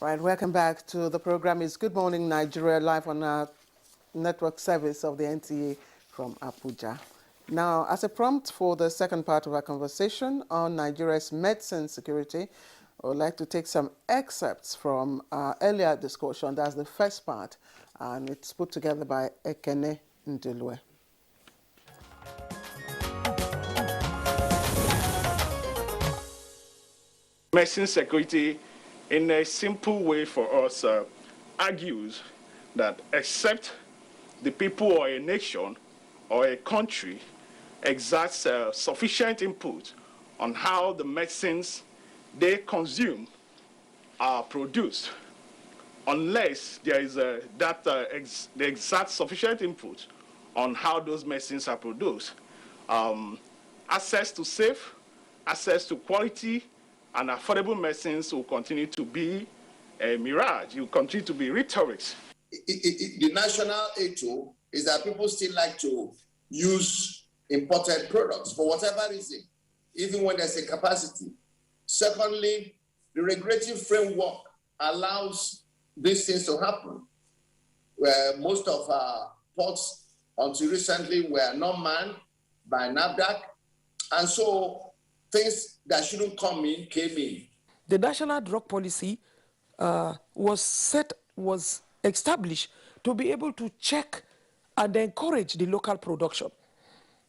Right, welcome back to the program. It's Good Morning Nigeria, live on our network service of the NTA from Abuja. Now, as a prompt for the second part of our conversation on Nigeria's medicine security, I would like to take some excerpts from our earlier discussion. That's the first part, and it's put together by Ekene Ndelue. Medicine security, in a simple way for us, argues that except the people or a nation or a country exerts sufficient input on how the medicines they consume are produced, unless there is they exert sufficient input on how those medicines are produced, access to safe, access to quality, and affordable medicines will continue to be a mirage. It will continue to be rhetoric. The national issue is that people still like to use imported products for whatever reason, even when there's a capacity. Secondly, the regulatory framework allows these things to happen, where most of our ports until recently were not manned by NAFDAC, and so things that shouldn't come in came in. The national drug policy was established to be able to check and encourage the local production.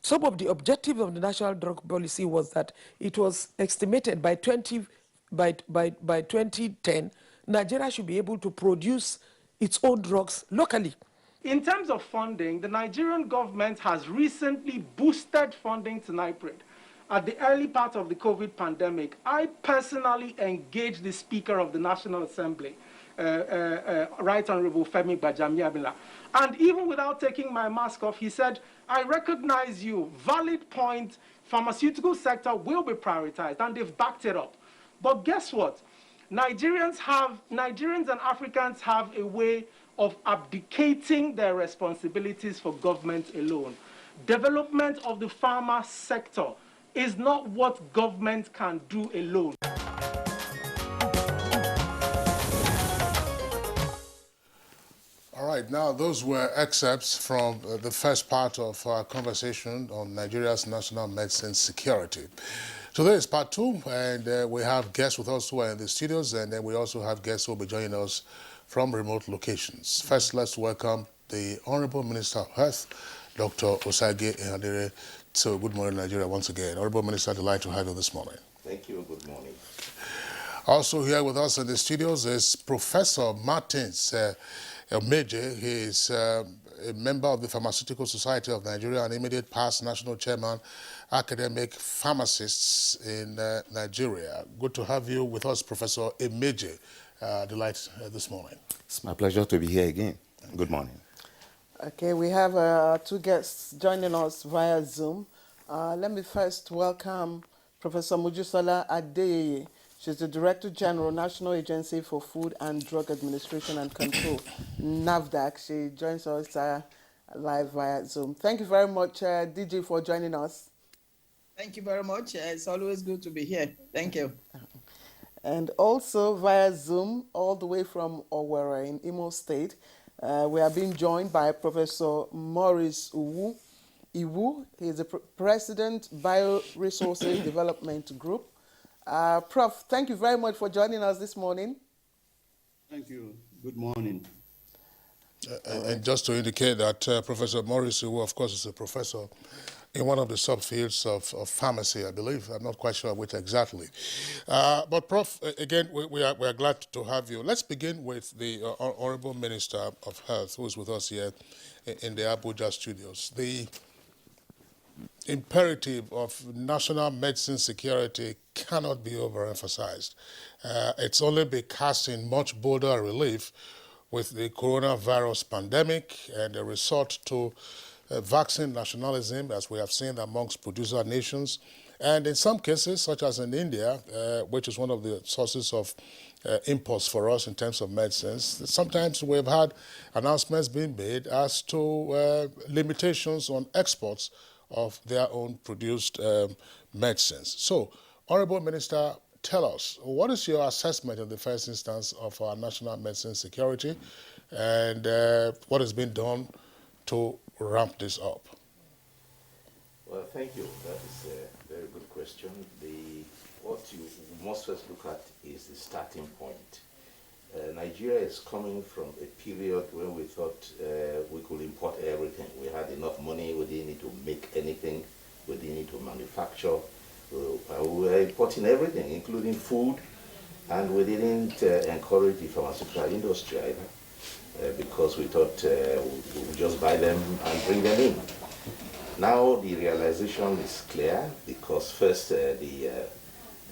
Some of the objectives of the national drug policy was that it was estimated by 2010, Nigeria should be able to produce its own drugs locally. In terms of funding, the Nigerian government has recently boosted funding to NIPRID. At the early part of the COVID pandemic, I personally engaged the Speaker of the National Assembly, Right Honorable Femi Gbajamiamila. And even without taking my mask off, he said, I recognize you, valid point, pharmaceutical sector will be prioritized, and they've backed it up. But guess what? Nigerians and Africans have a way of abdicating their responsibilities for government alone. Development of the pharma sector is not what government can do alone. All right, now those were excerpts from the first part of our conversation on Nigeria's national medicine security. Today is part two, and we have guests with us who are in the studios, and then we also have guests who will be joining us from remote locations. First, let's welcome the Honorable Minister of Health, Dr. Osage Ihadere. So, good morning, Nigeria, once again. Honorable Minister, delighted to have you this morning. Thank you. Good morning. Also here with us in the studios is Professor Martins Elmeje. He is a member of the Pharmaceutical Society of Nigeria and immediate past national chairman, academic pharmacists in Nigeria. Good to have you with us, Professor Elmeje. Delight this morning. It's my pleasure to be here again. Good morning. Okay, we have two guests joining us via Zoom. Let me first welcome Professor Mojisola Adeyeye. She's the Director General, National Agency for Food and Drug Administration and Control, NAFDAC. She joins us live via Zoom. Thank you very much, DG, for joining us. Thank you very much. It's always good to be here. Thank you. And also via Zoom, all the way from Owerri in Imo State, we are being joined by Professor Maurice Iwu. He is the President, Bioresources Development Group. Prof, thank you very much for joining us this morning. Thank you. Good morning. And just to indicate that Professor Maurice Iwu, of course, is a professor in one of the subfields of pharmacy, I believe. I'm not quite sure which exactly. But Prof, again, we are glad to have you. Let's begin with the Honorable Minister of Health, who is with us here in the Abuja studios. The imperative of national medicine security cannot be overemphasized. It's only been cast in much bolder relief with the coronavirus pandemic and the resort to vaccine nationalism, as we have seen amongst producer nations. And in some cases, such as in India, which is one of the sources of imports for us in terms of medicines, sometimes we've had announcements being made as to limitations on exports of their own produced medicines. So, Honorable Minister, tell us, what is your assessment in the first instance of our national medicine security, and what has been done to ramp this up? Well, thank you. That is a very good question. What you must first look at is the starting point. Nigeria is coming from a period when we thought we could import everything. We had enough money, we didn't need to make anything, we didn't need to manufacture. We were importing everything, including food, and we didn't encourage the pharmaceutical industry either, because we thought we would just buy them and bring them in. Now the realization is clear, because first the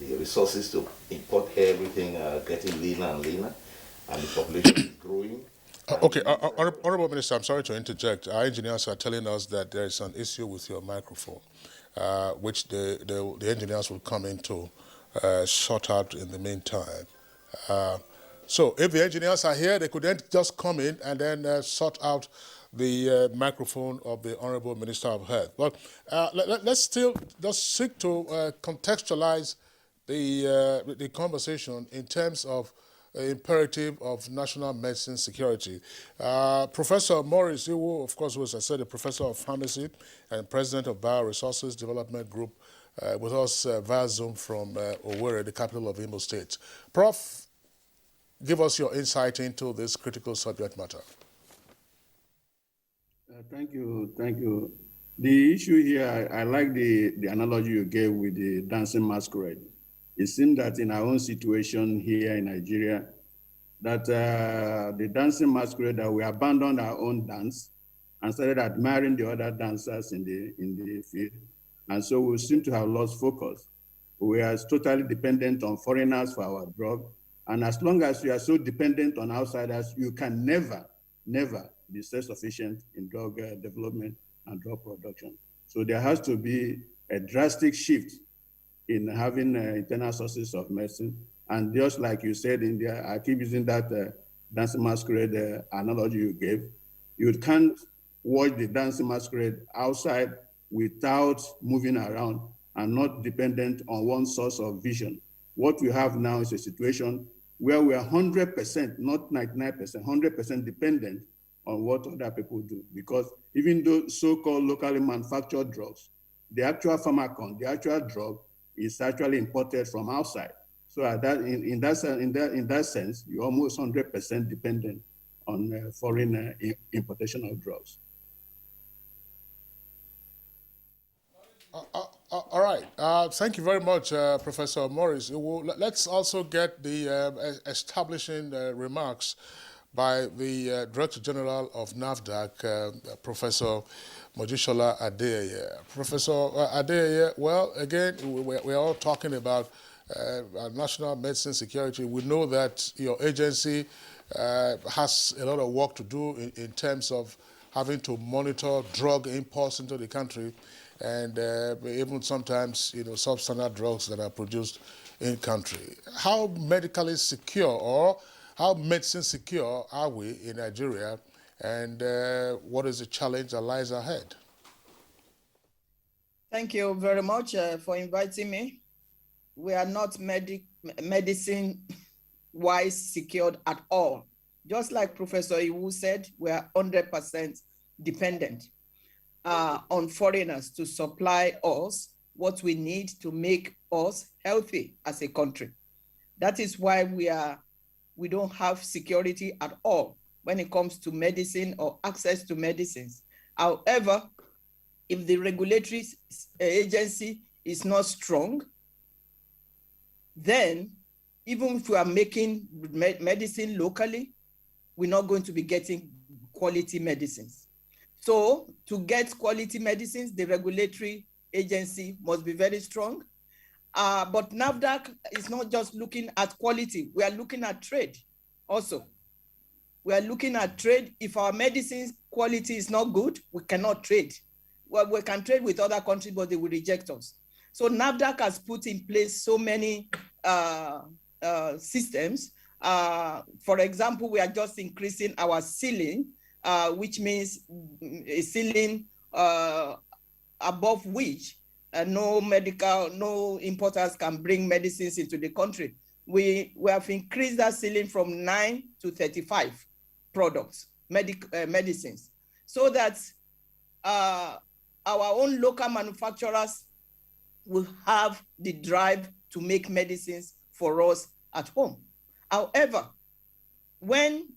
resources to import everything are getting leaner and leaner, and the population is growing. Okay, Honorable Minister, I'm sorry to interject. Our engineers are telling us that there is an issue with your microphone, which the engineers will come in to sort out in the meantime. So if the engineers are here, they could then just come in and then sort out the microphone of the Honorable Minister of Health. Well, let's still just seek to contextualize the conversation in terms of imperative of national medicine security. Professor Morris Iwu, of course, was, as I said, a professor of pharmacy and president of Bioresources Development Group, with us via Zoom from Owerri, the capital of Imo State. Prof, give us your insight into this critical subject matter. Thank you. The issue here, I like the analogy you gave with the dancing masquerade. It seems that in our own situation here in Nigeria, that the dancing masquerade, that we abandoned our own dance and started admiring the other dancers in the field. And so we seem to have lost focus. We are totally dependent on foreigners for our drug. And as long as you are so dependent on outsiders, you can never be self-sufficient in drug development and drug production. So there has to be a drastic shift in having internal sources of medicine. And just like you said in there, I keep using that dancing masquerade analogy you gave. You can't watch the dancing masquerade outside without moving around and not dependent on one source of vision. What we have now is a situation where we are 100%, not 99%, 100% dependent on what other people do. Because even though so-called locally manufactured drugs, the actual pharmacon, the actual drug, is actually imported from outside. So in that sense, you're almost 100% dependent on foreign importation of drugs. All right. Thank you very much, Professor Morris. Let's also get the establishing remarks by the Director General of NAFDAC, Professor Mojisola Adeyeye. Professor Adeyeye, well, again, we're all talking about national medicine security. We know that your agency has a lot of work to do in terms of having to monitor drug imports into the country, and even sometimes, substandard drugs that are produced in country. How medically secure or how medicine secure are we in Nigeria, and what is the challenge that lies ahead? Thank you very much for inviting me. We are not medicine-wise secured at all. Just like Professor Iwu said, we are 100% dependent on foreigners to supply us what we need to make us healthy as a country. That is why we don't have security at all when it comes to medicine or access to medicines. However, if the regulatory agency is not strong, then even if we are making medicine locally, we're not going to be getting quality medicines. So to get quality medicines, the regulatory agency must be very strong. But NAFDAC is not just looking at quality. We are looking at trade also. We are looking at trade. If our medicines quality is not good, we cannot trade. Well, we can trade with other countries, but they will reject us. So NAFDAC has put in place so many systems. For example, we are just increasing our ceiling, which means a ceiling above which no importers can bring medicines into the country. We have increased that ceiling from 9 to 35 products, medicines, so that our own local manufacturers will have the drive to make medicines for us at home. However, when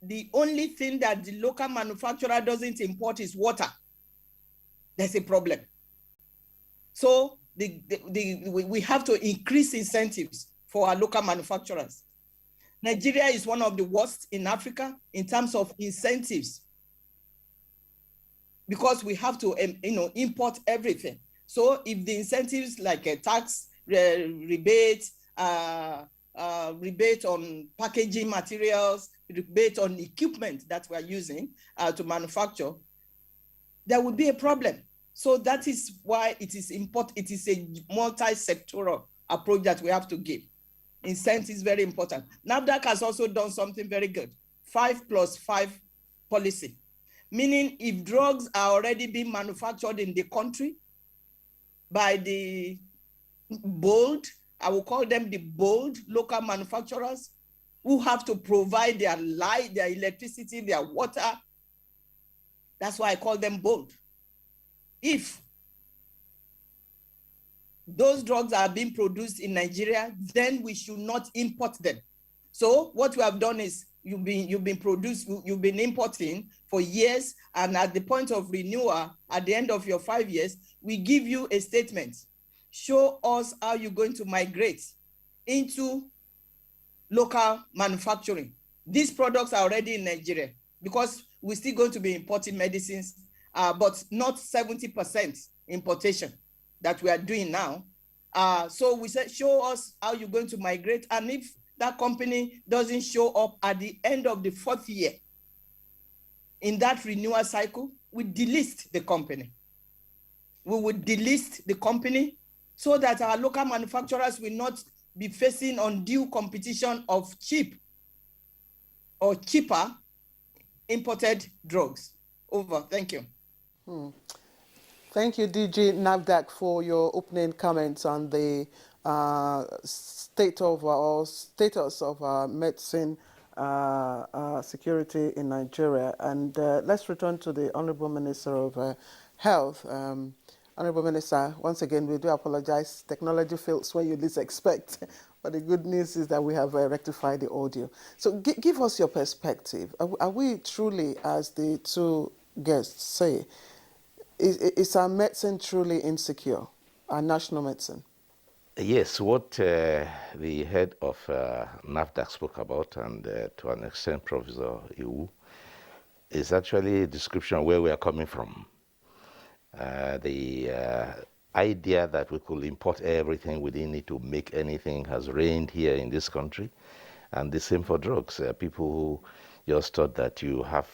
the only thing that the local manufacturer doesn't import is water, there's a problem. So we have to increase incentives for our local manufacturers. Nigeria is one of the worst in Africa in terms of incentives, because we have to import everything. So if the incentives like a tax rebate, rebate on packaging materials, rebate on equipment that we're using to manufacture, there will be a problem. So that is why it is important. It is a multi-sectoral approach that we have to give. Incentives is very important. NAFDAC has also done something very good, 5+5 policy, meaning if drugs are already being manufactured in the country by the bold, I will call them the bold local manufacturers, who have to provide their light, their electricity, their water. That's why I call them bold. If those drugs are being produced in Nigeria, then we should not import them. So what we have done is you've been importing for years, and at the point of renewal, at the end of your 5 years, we give you a statement. Show us how you're going to migrate into local manufacturing. These products are already in Nigeria, because we're still going to be importing medicines, but not 70% importation that we are doing now. So we said, show us how you're going to migrate. And if that company doesn't show up at the end of the 4th year in that renewal cycle, we delist the company. We would delist the company so that our local manufacturers will not be facing undue competition of cheap or cheaper imported drugs. Over. Thank you. Thank you, DG NAFDAC, for your opening comments on the status of medicine security in Nigeria. And let's return to the Honorable Minister of Health. Honorable Minister, once again, we do apologize. Technology fails when you least expect. But the good news is that we have rectified the audio. So give us your perspective. Are we truly, as the two guests say, is our medicine truly insecure, our national medicine? Yes, what the head of NAFDAC spoke about, and to an extent Professor Iwu, is actually a description of where we are coming from. The idea that we could import everything we didn't need to make anything has reigned here in this country, and the same for drugs. People who just thought that you have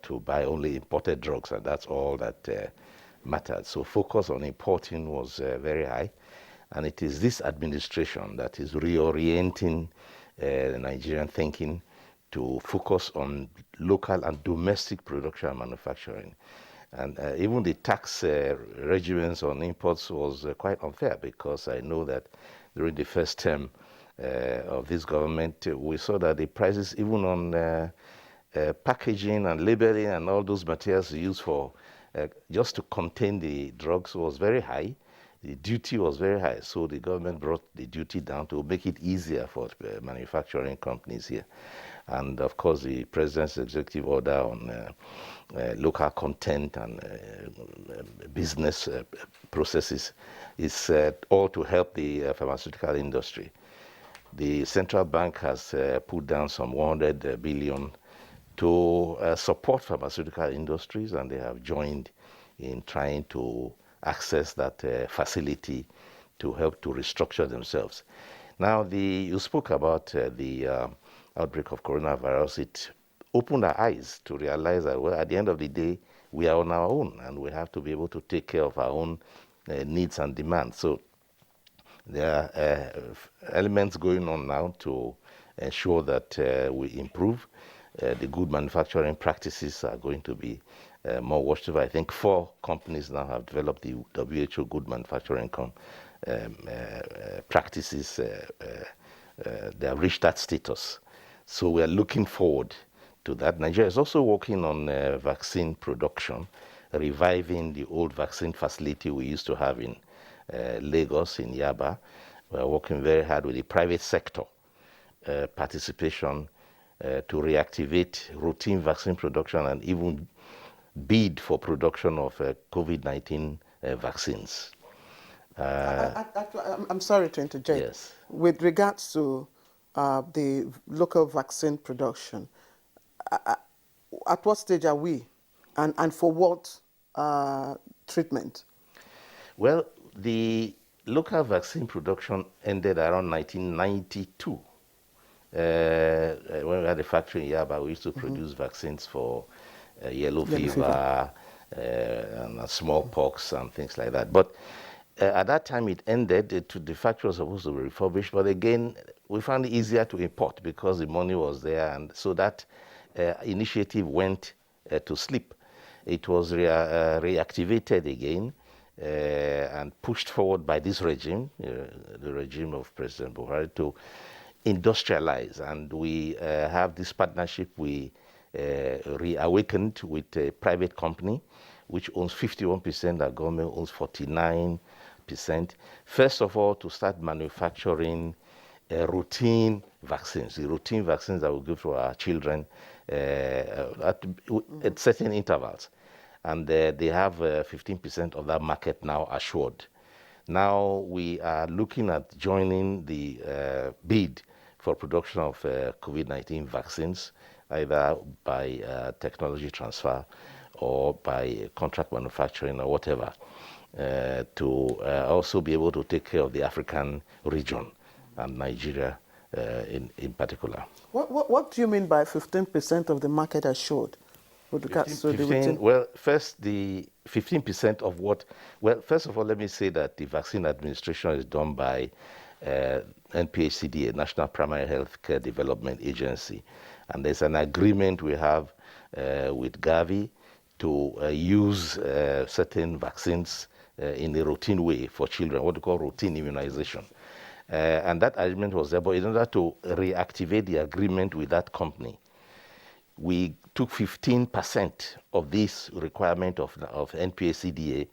to buy only imported drugs, and that's all that mattered. So focus on importing was very high, and it is this administration that is reorienting Nigerian thinking to focus on local and domestic production and manufacturing. And even the tax regimens on imports was quite unfair, because I know that during the first term of this government, we saw that the prices even on packaging and labeling and all those materials used for just to contain the drugs was very high. The duty was very high, so the government brought the duty down to make it easier for manufacturing companies here. And of course, the President's executive order on local content and business processes is all to help the pharmaceutical industry. The central bank has put down some 100 billion to support pharmaceutical industries, and they have joined in trying to access that facility to help to restructure themselves. Now, you spoke about the outbreak of coronavirus. It opened our eyes to realize that, well, at the end of the day, we are on our own, and we have to be able to take care of our own needs and demands. So there are elements going on now to ensure that we improve. The good manufacturing practices are going to be more watchful. I think 4 companies now have developed the WHO Good Manufacturing Practices. They have reached that status. So we are looking forward to that. Nigeria is also working on vaccine production, reviving the old vaccine facility we used to have in Lagos, in Yaba. We are working very hard with the private sector participation to reactivate routine vaccine production and even bid for production of COVID-19 vaccines. I'm sorry to interject. Yes. With regards to the local vaccine production, at what stage are we, and for what treatment? Well, the local vaccine production ended around 1992. When we had a factory in Yaba, we used to produce vaccines for yellow fever. And smallpox and things like that. But at that time it ended. The factory was supposed to be refurbished, but again, we found it easier to import because the money was there, and so that initiative went to sleep. It was reactivated again and pushed forward by this regime, the regime of President Buhari, to industrialize. And we have this partnership we reawakened with a private company, which owns 51%, the government owns 49%. First of all, to start manufacturing routine vaccines, the routine vaccines that we give to our children at certain intervals. And they have 15% of that market now assured. Now we are looking at joining the bid for production of COVID-19 vaccines, either by technology transfer or by contract manufacturing or whatever, to also be able to take care of the African region and Nigeria in particular. What do you mean by 15% of the market assured? With regards to the well, first, the 15% of what, well, first of all, let me say that the vaccine administration is done by NPHCDA, National Primary Health Care Development Agency. And there's an agreement we have with Gavi to use certain vaccines in a routine way for children, what we call routine immunization. And that agreement was there, but in order to reactivate the agreement with that company, we took 15% of this requirement of NPHCDA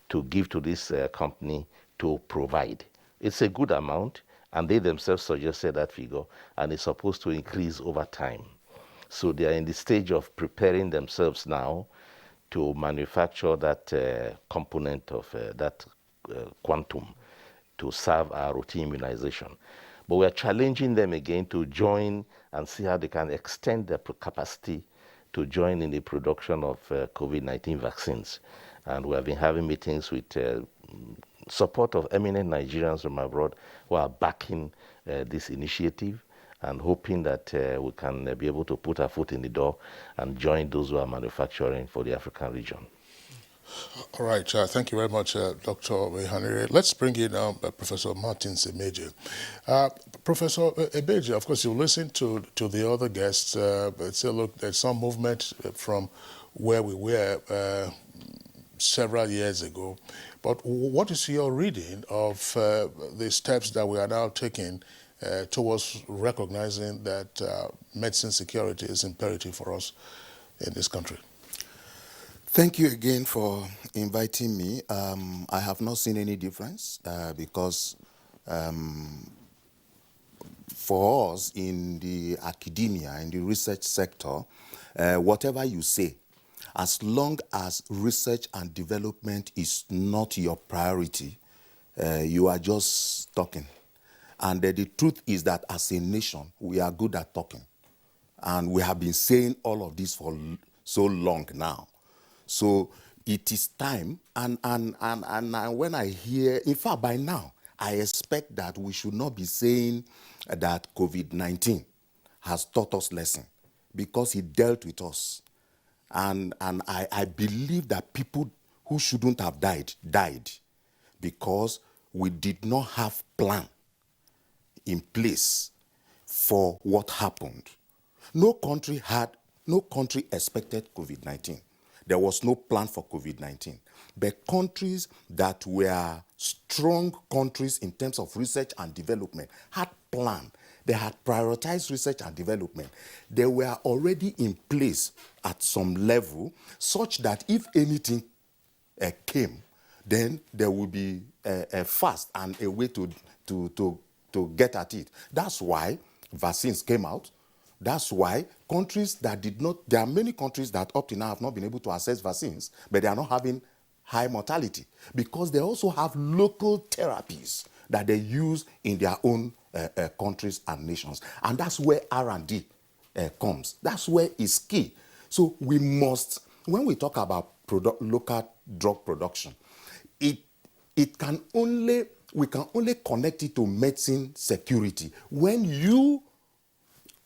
to give to this company to provide. It's a good amount, and they themselves suggested that figure, and it's supposed to increase over time. So they are in the stage of preparing themselves now to manufacture that component of that quantum to serve our routine immunization. But we are challenging them again to join and see how they can extend their capacity to join in the production of COVID-19 vaccines. And we have been having meetings with support of eminent Nigerians from abroad who are backing this initiative and hoping that we can be able to put our foot in the door and join those who are manufacturing for the African region. All right, thank you very much, Dr. Obehanire. Let's bring in Professor Martin Semeje. Professor Ebeje, of course, you listened to the other guests, but say, look, there's some movement from where we were several years ago. But what is your reading of the steps that we are now taking towards recognizing that medicine security is imperative for us in this country? Thank you again for inviting me. I have not seen any difference because for us in the academia, in the research sector, whatever you say, as long as research and development is not your priority, you are just talking. And the truth is that as a nation, we are good at talking. And we have been saying all of this for so long now. So it is time, and when I hear, in fact, by now, I expect that we should not be saying that COVID-19 has taught us lesson because it dealt with us. And I believe that people who shouldn't have died because we did not have plan in place for what happened. No country expected COVID-19. there was no plan for COVID-19. But countries that were strong countries in terms of research and development had planned. They had prioritized research and development. They were already in place at some level such that if anything came, then there would be a fast and a way to get at it. That's why vaccines came out. That's why countries that did not, there are many countries that up to now have not been able to access vaccines, but they are not having high mortality because they also have local therapies that they use in their own countries and nations. And that's where R&D comes. That's where it's key. So we must, when we talk about local drug production, we can only connect it to medicine security when you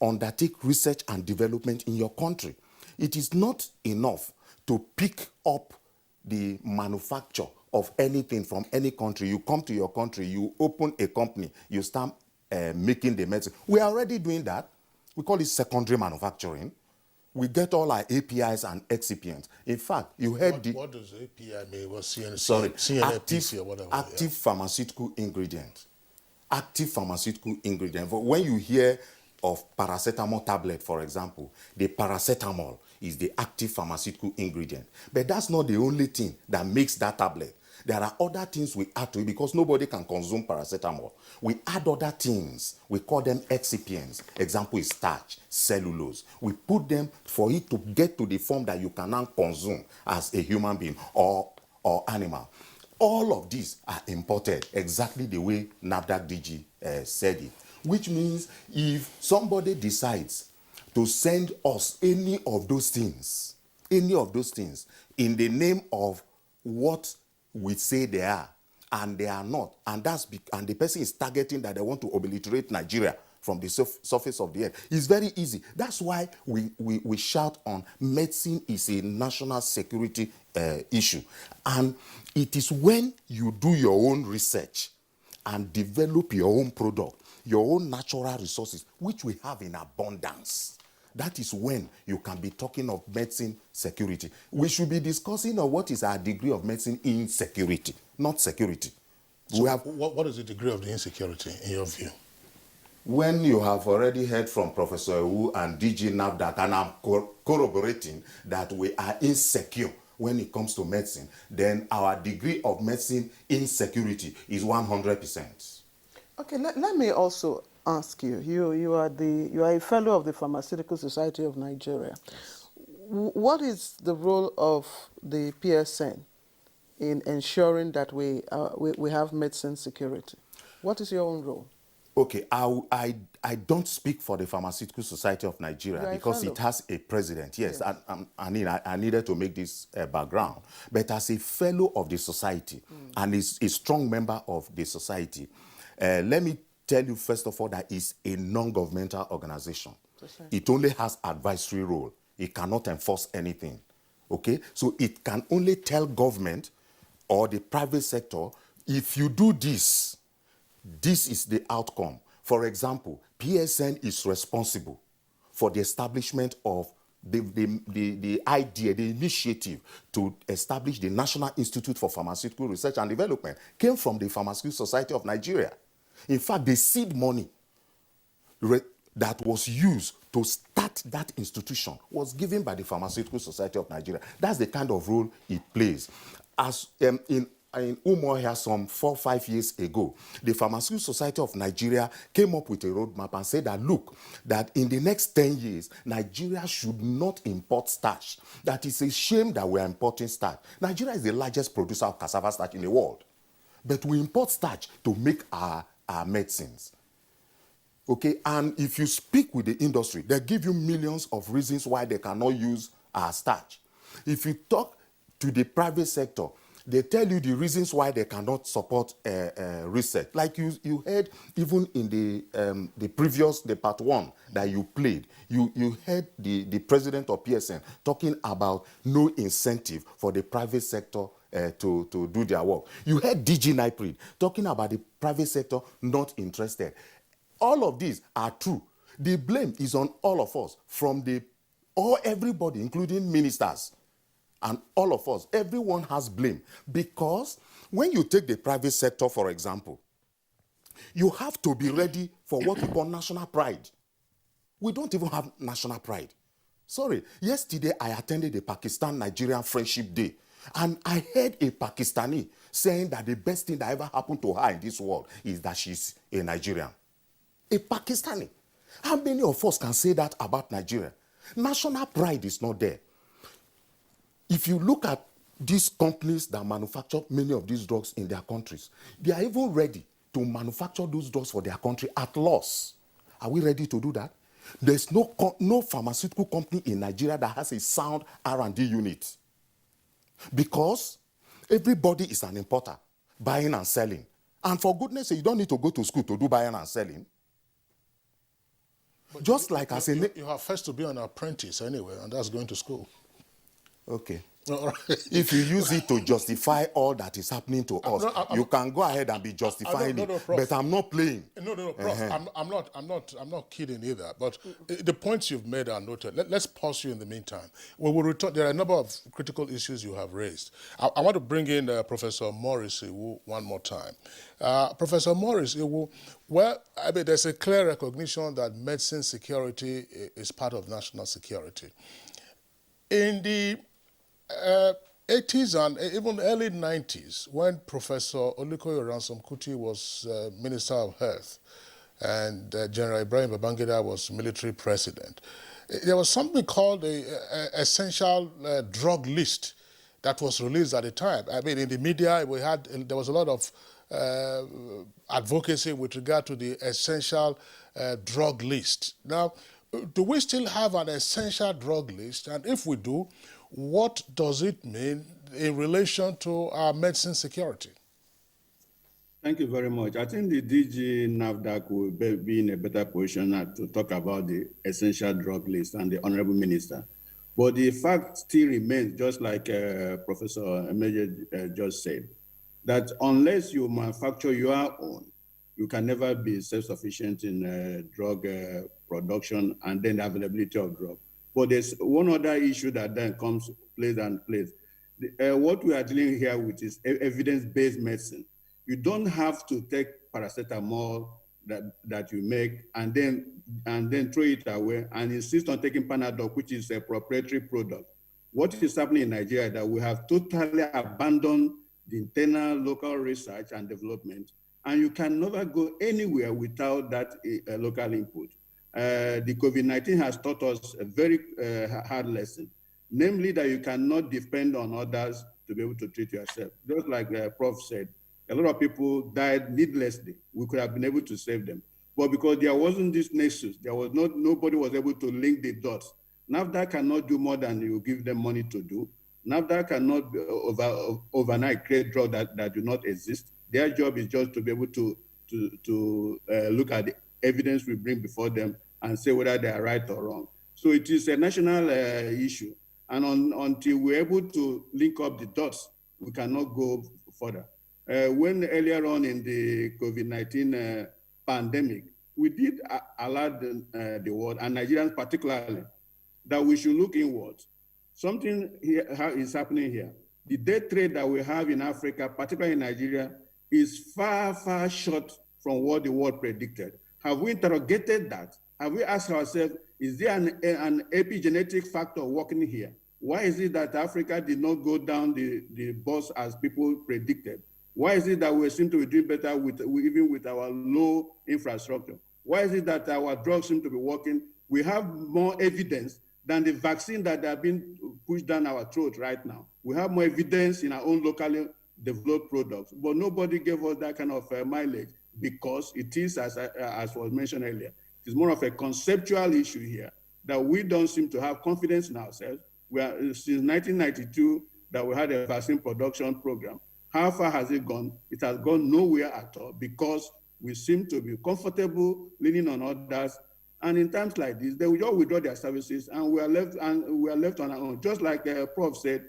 undertake research and development in your country. It is not enough to pick up the manufacture of anything from any country. You come to your country, you open a company, you start making the medicine. We are already doing that. We call it secondary manufacturing. We get all our APIs and excipients. In fact, you heard what does API mean? What CNC? Sorry, CNAPC or whatever. Active pharmaceutical ingredient. Active pharmaceutical ingredient. When you hear of paracetamol tablet, for example, the paracetamol is the active pharmaceutical ingredient. But that's not the only thing that makes that tablet. There are other things we add to it because nobody can consume paracetamol. We add other things. We call them excipients. Example is starch, cellulose. We put them for it to get to the form that you can now consume as a human being or animal. All of these are imported exactly the way NAFDAC DG said it. Which means if somebody decides to send us any of those things in the name of what we say they are, and they are not, and the person is targeting that they want to obliterate Nigeria from the surface of the earth, it's very easy. That's why we shout on medicine is a national security issue. And it is when you do your own research and develop your own product, your own natural resources, which we have in abundance. That is when you can be talking of medicine security. We should be discussing on what is our degree of medicine insecurity, not security. So what is the degree of the insecurity in your view? When you have already heard from Professor Ewu and DG NAFDAC, and I'm corroborating that we are insecure when it comes to medicine, then our degree of medicine insecurity is 100%. Okay, let me also ask you. You are a fellow of the Pharmaceutical Society of Nigeria. What is the role of the PSN in ensuring that we have medicine security? What is your own role? Okay, I don't speak for the Pharmaceutical Society of Nigeria because it has a president. Yes, I needed to make this background. But as a fellow of the society and is a strong member of the society, let me tell you first of all that it's a non-governmental organization. It only has advisory role. It cannot enforce anything. Okay, so it can only tell government or the private sector, if you do this, this is the outcome. For example, PSN is responsible for the establishment of the idea, the initiative to establish the National Institute for Pharmaceutical Research and Development came from the Pharmaceutical Society of Nigeria. In fact, the seed money that was used to start that institution was given by the Pharmaceutical Society of Nigeria. That's the kind of role it plays. As in Umuahia some 4 or 5 years ago, the Pharmaceutical Society of Nigeria came up with a roadmap and said that, look, that in the next 10 years, Nigeria should not import starch. That is a shame that we are importing starch. Nigeria is the largest producer of cassava starch in the world. But we import starch to make our medicines. Okay, and if you speak with the industry, they give you millions of reasons why they cannot use our starch. If you talk to the private sector, they tell you the reasons why they cannot support research. Like you heard even in the previous, the part 1 that you played, you heard the president of PSN talking about no incentive for the private sector to do their work. You heard DG NIPRID talking about the private sector not interested. All of these are true. The blame is on all of us, from everybody, including ministers and all of us, everyone has blame. Because when you take the private sector, for example, you have to be ready for what we call national pride. We don't even have national pride. Sorry, yesterday I attended a Pakistan-Nigerian Friendship Day, and I heard a Pakistani saying that the best thing that ever happened to her in this world is that she's a Nigerian. A Pakistani. How many of us can say that about Nigeria? National pride is not there. If you look at these companies that manufacture many of these drugs in their countries, they are even ready to manufacture those drugs for their country at loss. Are we ready to do that? There's no pharmaceutical company in Nigeria that has a sound R&D unit. Because everybody is an importer, buying and selling. And for goodness sake, you don't need to go to school to do buying and selling. But just like as a... You have first to be an apprentice anyway, and that's going to school. Okay. All right. If you use it to justify all that is happening to us, you can go ahead and be justifying it. But I'm not playing. No, Prof. I'm not kidding either. But the points you've made are noted. Let's pause you in the meantime. We will return. There are a number of critical issues you have raised. I want to bring in Professor Morris one more time. Professor Morris, well, I mean, there's a clear recognition that medicine security is part of national security. In the 80s and even early 90s, when Professor Olukoya Ransome-Kuti was Minister of Health and General Ibrahim Babangida was military president, there was something called the essential drug list that was released at the time. I mean, in the media, there was a lot of advocacy with regard to the essential drug list. Now, do we still have an essential drug list? And if we do, what does it mean in relation to our medicine security? Thank you very much. I think the DG NAFDAC will be in a better position to talk about the essential drug list and the Honorable Minister. But the fact still remains, just like Professor Emeje just said, that unless you manufacture your own, you can never be self-sufficient in drug production and then the availability of drugs. But there's one other issue that then plays. What we are dealing here with is evidence-based medicine. You don't have to take paracetamol that you make and then throw it away and insist on taking Panadol, which is a proprietary product. What is happening in Nigeria is that we have totally abandoned the internal local research and development, and you can never go anywhere without that local input. The COVID-19 has taught us a very hard lesson, namely that you cannot depend on others to be able to treat yourself. Just like the Prof said, a lot of people died needlessly. We could have been able to save them. But because there wasn't this nexus, nobody was able to link the dots. NAFDAC cannot do more than you give them money to do. NAFDAC cannot overnight create drugs that do not exist. Their job is just to be able to look at the evidence we bring before them and say whether they are right or wrong. So it is a national issue. And until we're able to link up the dots, we cannot go further. When earlier on in the COVID-19 pandemic, we did alert the world, and Nigerians particularly, that we should look inward. Something here is happening here. The death rate that we have in Africa, particularly in Nigeria, is far, far short from what the world predicted. Have we interrogated that? Have we asked ourselves, is there an epigenetic factor working here? Why is it that Africa did not go down the bus as people predicted? Why is it that we seem to be doing better even with our low infrastructure? Why is it that our drugs seem to be working? We have more evidence than the vaccine that have been pushed down our throat right now. We have more evidence in our own locally developed products, but nobody gave us that kind of mileage because it is, as was mentioned earlier, it's more of a conceptual issue here that we don't seem to have confidence in ourselves. Since 1992 that we had a vaccine production program. How far has it gone? It has gone nowhere at all because we seem to be comfortable leaning on others. And in times like this, they will just withdraw their services and we are left on our own. Just like Prof said,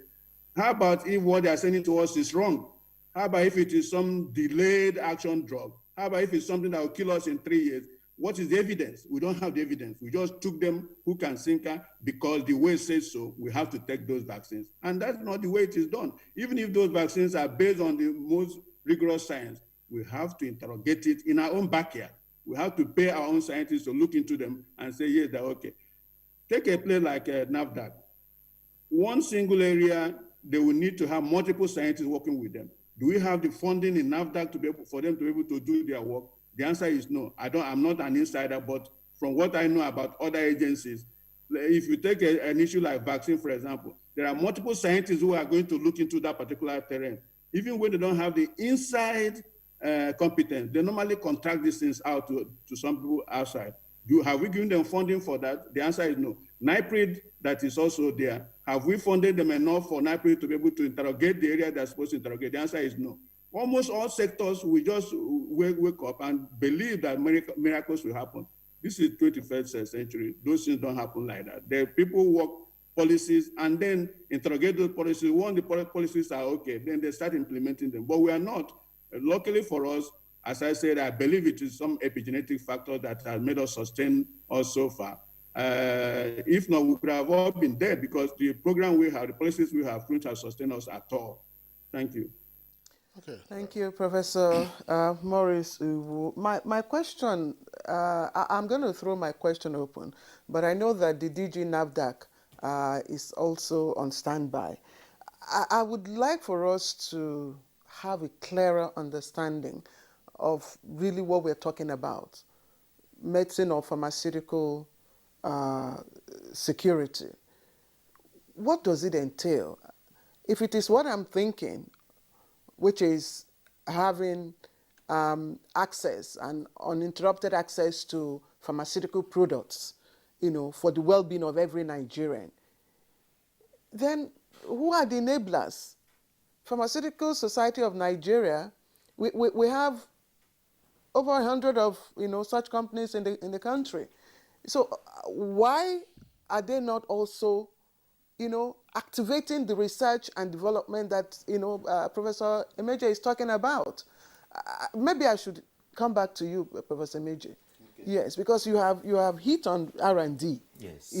how about if what they are sending to us is wrong? How about if it is some delayed action drug? How about if it's something that will kill us in 3 years? What is the evidence? We don't have the evidence. We just took them hook and sinker because the way says so, we have to take those vaccines. And that's not the way it is done. Even if those vaccines are based on the most rigorous science, we have to interrogate it in our own backyard. We have to pay our own scientists to look into them and say, yes, they're okay. Take a place like NAFDAC. One single area, they will need to have multiple scientists working with them. Do we have the funding in NAFDAC to be able, for them to be able to do their work? The answer is no. I'm not an insider, but from what I know about other agencies, if you take an issue like vaccine, for example, there are multiple scientists who are going to look into that particular terrain. Even when they don't have the inside competence, they normally contract these things out to some people outside. Have we given them funding for that? The answer is no. NIPRID, that is also there. Have we funded them enough for NIPRID to be able to interrogate the area they're supposed to interrogate? The answer is no. Almost all sectors, we just wake up and believe that miracles will happen. This is 21st century. Those things don't happen like that. The people work policies and then interrogate those policies. Once the policies are okay, then they start implementing them. But we are not. Luckily for us, as I said, I believe it is some epigenetic factor that has made us sustain us so far. If not, we could have all been dead because the program we have, the policies we have, couldn't have sustained us at all. Thank you. Okay. Thank you, Professor Maurice Uwu. My question, I'm going to throw my question open, but I know that the DG NAFDAC is also on standby. I would like for us to have a clearer understanding of really what we're talking about, medicine or pharmaceutical security. What does it entail? If it is what I'm thinking, which is having access and uninterrupted access to pharmaceutical products, for the well-being of every Nigerian, then who are the enablers? Pharmaceutical Society of Nigeria, we have over 100 of such companies in the country. So why are they not also activating the research and development that Professor Emeje is talking about? Maybe I should come back to you, Professor Emeje. Okay. Yes, because you have hit on R&D. Yes.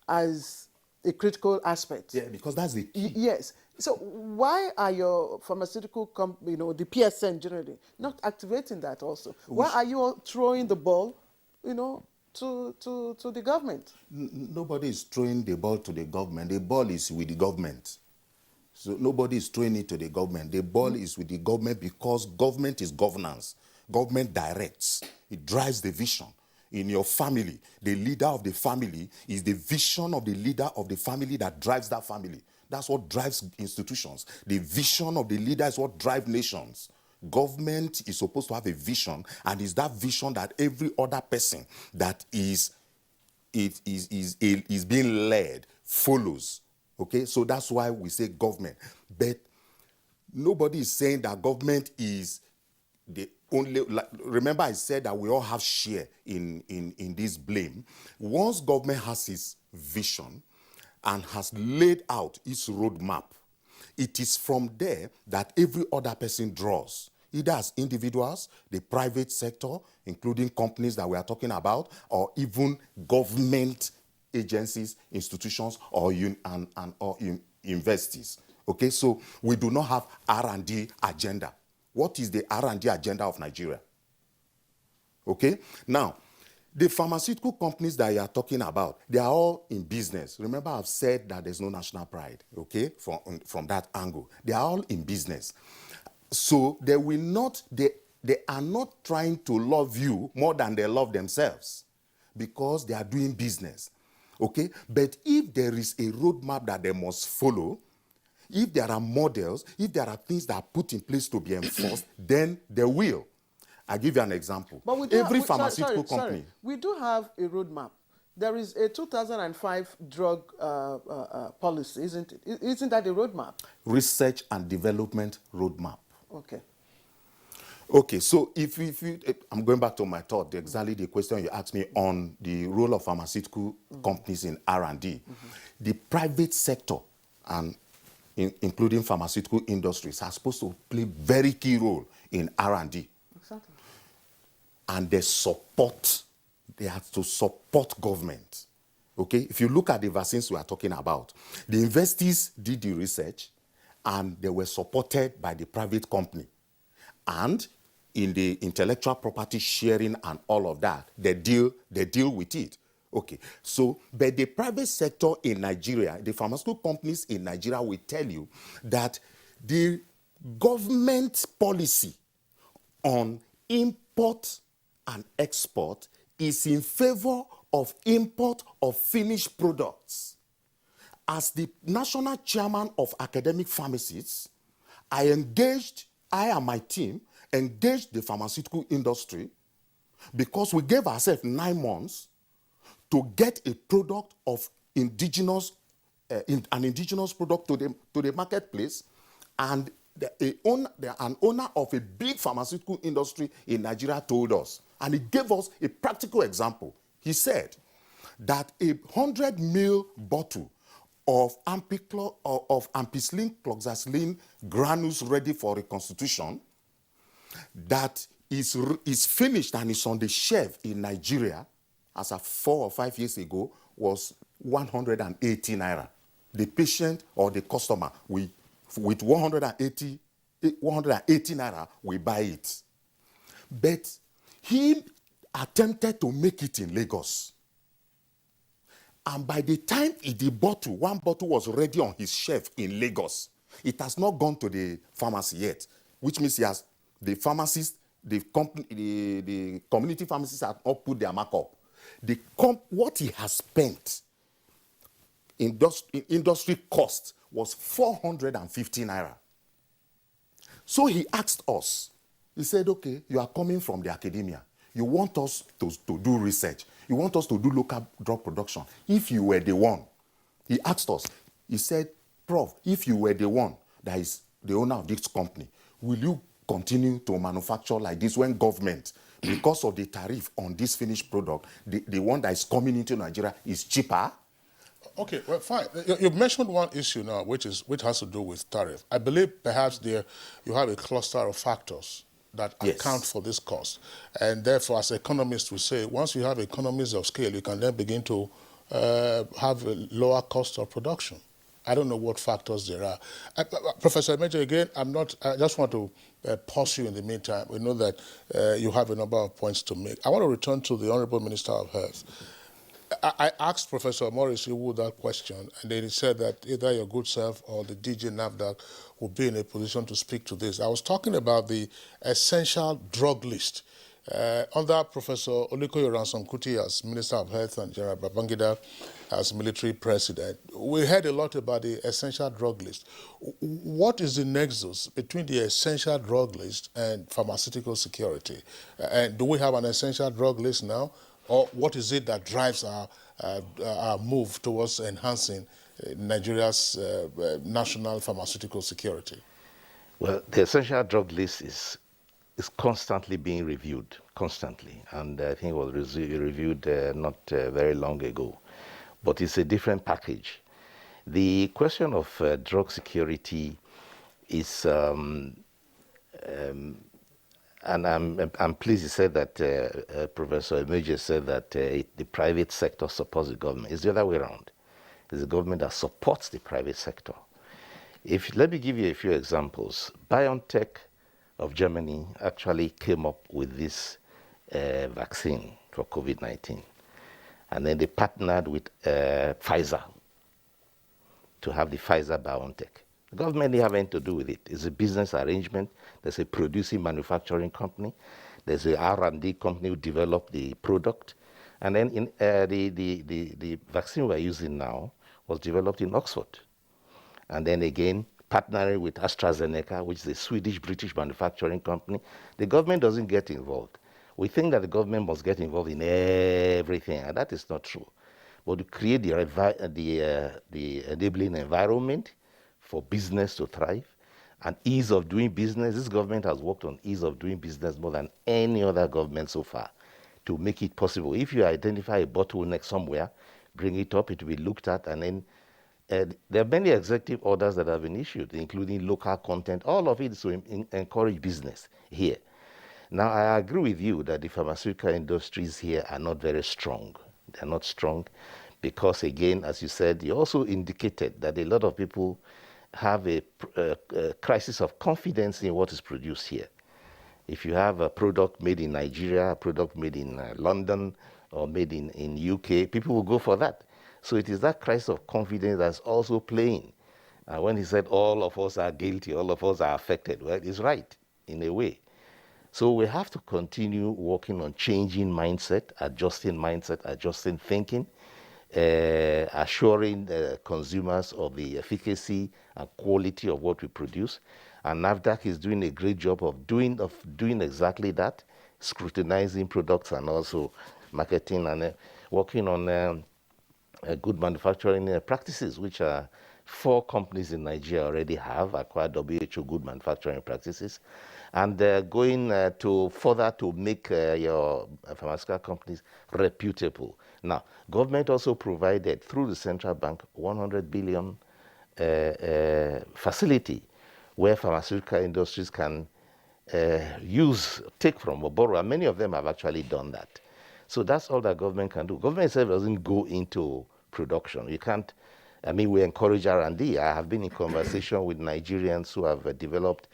As a critical aspect. Yeah, because that's the key. Yes. So why are your pharmaceutical the PSN generally, not activating that also? Why are you all throwing the ball, to the government? Nobody is throwing the ball to the government. The ball is with the government. So nobody is throwing it to the government. The ball is with the government because government is governance. Government directs. It drives the vision. In your family, the leader of the family is the vision of the leader of the family that drives that family. That's what drives institutions. The vision of the leader is what drives nations. Government is supposed to have a vision, and it's that vision that every other person that is being led follows. Okay, so that's why we say government. But nobody is saying that government is the only. Remember, I said that we all have share in this blame. Once government has its vision and has laid out its roadmap, it is from there that every other person draws, either as individuals, the private sector, including companies that we are talking about, or even government agencies, institutions, or universities. Okay, so we do not have R&D agenda. What is the R&D agenda of Nigeria? Okay, now, the pharmaceutical companies that you are talking about, they are all in business. Remember, I've said that there's no national pride, okay, from that angle. They are all in business. So they will not, they are not trying to love you more than they love themselves because they are doing business, okay? But if there is a roadmap that they must follow, if there are models, if there are things that are put in place to be enforced, then they will. I'll give you an example. But we do Every pharmaceutical company. Sorry. We do have a roadmap. There is a 2005 drug policy, isn't it? Isn't that a roadmap? Research and development roadmap. Okay. Okay, so if I'm going back to my thought, exactly the question you asked me on the role of pharmaceutical companies in R&D. The private sector, and including pharmaceutical industries, are supposed to play very key role in R&D. Exactly. And they support they have to support government. Okay, if you look at the vaccines we are talking about, the investees did the research and they were supported by the private company. And in the intellectual property sharing and all of that, they deal with it. Okay, so, but the private sector in Nigeria, the pharmaceutical companies in Nigeria will tell you that the government policy on import and export is in favor of import of finished products. As the national chairman of academic pharmacists, I and my team engaged the pharmaceutical industry because we gave ourselves 9 months to get a product of an indigenous product to the marketplace, and an owner of a big pharmaceutical industry in Nigeria told us, and he gave us a practical example. He said that a 100 ml bottle of ampicillin cloxacillin granules ready for reconstitution that is finished and is on the shelf in Nigeria as of 4 or 5 years ago was 180 naira. The patient or the customer, with 180 naira, we buy it. But he attempted to make it in Lagos. And by the time one bottle was ready on his shelf in Lagos, it has not gone to the pharmacy yet, which means the pharmacist, the community pharmacists have not put their markup. What he has spent industry cost was 450 naira. So he asked us, he said, okay, you are coming from the academia. You want us to do research. You want us to do local drug production. If you were the one, he asked us, he said, Prof, if you were the one that is the owner of this company, will you continue to manufacture like this when government, because of the tariff on this finished product, the one that is coming into Nigeria is cheaper? Okay, well, fine. You've mentioned one issue now, which has to do with tariff. I believe perhaps you have a cluster of factors that account for this cost. And therefore, as economists we say, once you have economies of scale, you can then begin to have a lower cost of production. I don't know what factors there are. Professor Major, again, I just want to pause you in the meantime. We know that you have a number of points to make. I want to return to the Honorable Minister of Health. I asked Professor Morris Iwu that question, and then he said that either your good self or the DG NAFDAC would be in a position to speak to this. I was talking about the essential drug list. Under Professor Olukoya Ransome-Kuti as Minister of Health and General Babangida as military president, we heard a lot about the essential drug list. What is the nexus between the essential drug list and pharmaceutical security? And do we have an essential drug list now? Or what is it that drives our move towards enhancing Nigeria's national pharmaceutical security? Well, the essential drug list is constantly being reviewed, constantly. And I think it was reviewed not very long ago. But it's a different package. The question of drug security is, and I'm pleased you said that Professor Major said that the private sector supports the government. It's the other way around. It's the government that supports the private sector. Let me give you a few examples. BioNTech of Germany actually came up with this vaccine for COVID-19. And then they partnered with Pfizer to have the Pfizer-BioNTech. The government didn't have anything to do with it. It's a business arrangement. There's a producing manufacturing company. There's a R&D company who developed the product. And then the vaccine we're using now was developed in Oxford. And then again, partnering with AstraZeneca, which is a Swedish-British manufacturing company. The government doesn't get involved. We think that the government must get involved in everything, and that is not true. But to create the enabling environment for business to thrive and ease of doing business. This government has worked on ease of doing business more than any other government so far to make it possible. If you identify a bottleneck somewhere, bring it up, it will be looked at, and then there are many executive orders that have been issued, including local content. All of it is to encourage business here. Now, I agree with you that the pharmaceutical industries here are not very strong. They're not strong because, again, as you said, you also indicated that a lot of people have a crisis of confidence in what is produced here. If you have a product made in Nigeria, a product made in London, or made in UK, people will go for that. So it is that crisis of confidence that's also playing. When he said all of us are guilty, all of us are affected, well, he's right in a way. So we have to continue working on changing mindset, adjusting thinking, assuring consumers of the efficacy and quality of what we produce. And NAFDAC is doing a great job of doing exactly that, scrutinizing products and also marketing and working on good manufacturing practices, which 4 companies in Nigeria already have acquired WHO good manufacturing practices, and going to further to make your pharmaceutical companies reputable. Now, government also provided through the central bank 100 billion facility where pharmaceutical industries can take from or borrow, and many of them have actually done that. So that's all that government can do. Government itself doesn't go into production. You can't, we encourage R&D. I have been in conversation with Nigerians who have developed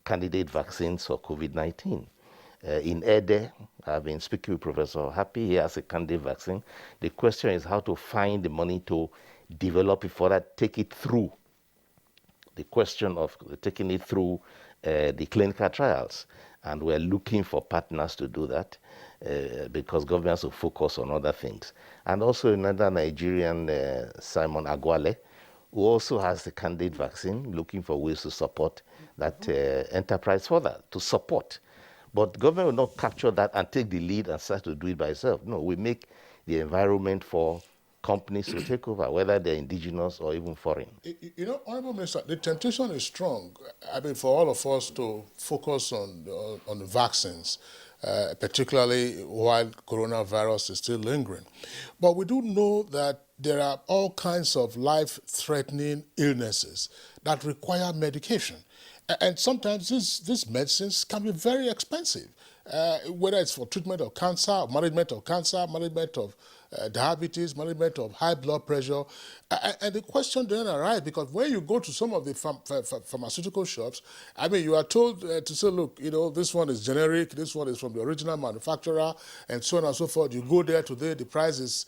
candidate vaccines for COVID-19. In Ede, I've been speaking with Professor Happy. He has a candidate vaccine. The question is how to find the money to develop it further, take it through the question of taking it through the clinical trials. And we're looking for partners to do that because governments will focus on other things. And also another Nigerian, Simon Agwale, who also has the candidate vaccine, looking for ways to support that enterprise further, to support. But government will not capture that and take the lead and start to do it by itself. No, we make the environment for companies to take over, whether they're indigenous or even foreign. You know, Honorable Minister, the temptation is strong. For all of us to focus on the vaccines, particularly while coronavirus is still lingering. But we do know that there are all kinds of life-threatening illnesses that require medication. And sometimes these medicines can be very expensive, whether it's for treatment of cancer, management of diabetes, management of high blood pressure. And the question then arises, because when you go to some of the pharmaceutical shops, you are told to say, look, this one is generic, this one is from the original manufacturer, and so on and so forth. You go there today, the price is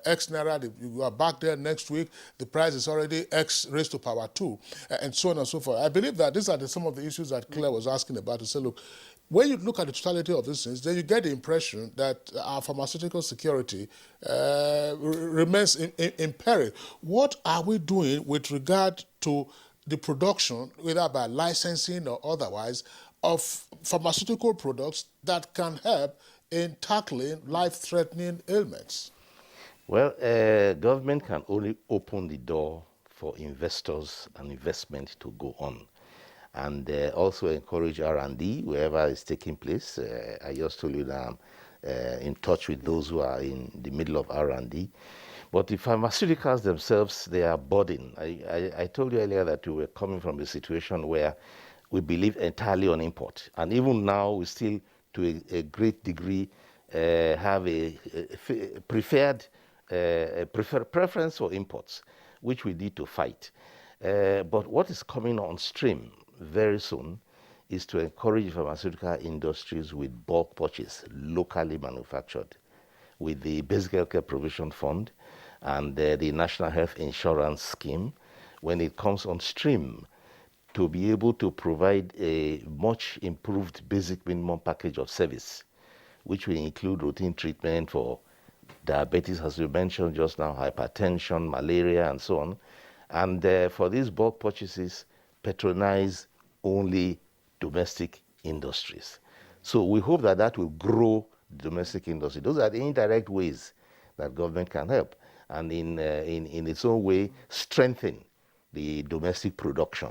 X naira, you are back there next week, the price is already X raised to power 2, and so on and so forth. I believe that these are some of the issues that Claire was asking about, to say, look, when you look at the totality of these things, then you get the impression that our pharmaceutical security remains in peril. What are we doing with regard to the production, whether by licensing or otherwise, of pharmaceutical products that can help in tackling life-threatening ailments? Well, government can only open the door for investors and investment to go on, and also encourage R&D wherever it's taking place. I just told you that I'm in touch with those who are in the middle of R&D. But the pharmaceuticals themselves, they are burdened. I told you earlier that we were coming from a situation where we believe entirely on import. And even now, we still, to a great degree, have a preference for imports, which we need to fight. But what is coming on stream very soon is to encourage pharmaceutical industries with bulk purchase, locally manufactured, with the Basic Healthcare Provision Fund and the National Health Insurance Scheme, when it comes on stream, to be able to provide a much improved basic minimum package of service, which will include routine treatment for diabetes, as you mentioned just now, hypertension, malaria, and so on. And for these bulk purchases, patronize only domestic industries. So we hope that that will grow the domestic industry. Those are the indirect ways that government can help, and in its own way, strengthen the domestic production.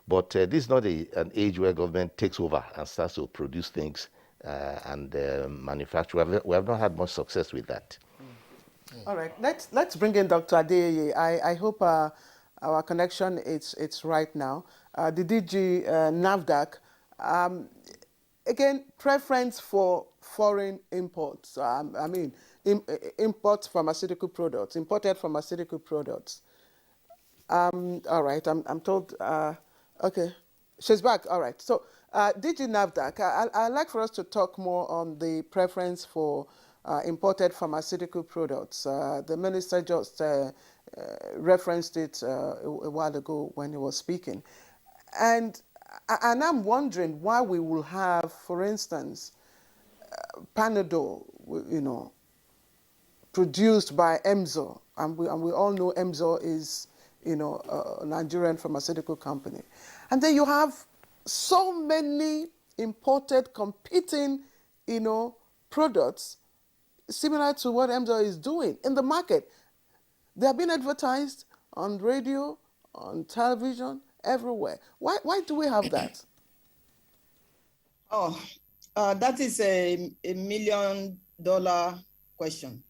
But this is not an age where government takes over and starts to produce things and manufacture. We have not had much success with that. All right, let's bring in Dr. Adeyeye. I hope our connection it's right now. The DG NAFDAC, again, preference for foreign imports. I mean, import pharmaceutical products, imported pharmaceutical products. All right, I'm told, okay, she's back, all right. So, DG NAFDAC, I'd like for us to talk more on the preference for imported pharmaceutical products. The minister just referenced it a while ago when he was speaking. And I'm wondering why we will have, for instance, Panadol, you know, produced by EMZO, and we all know EMZO is, you know, a Nigerian pharmaceutical company. And then you have so many imported competing, you know, products similar to what EMZO is doing in the market. They have been advertised on radio, on television, everywhere. Why do we have that? Oh, that is a $1 million question.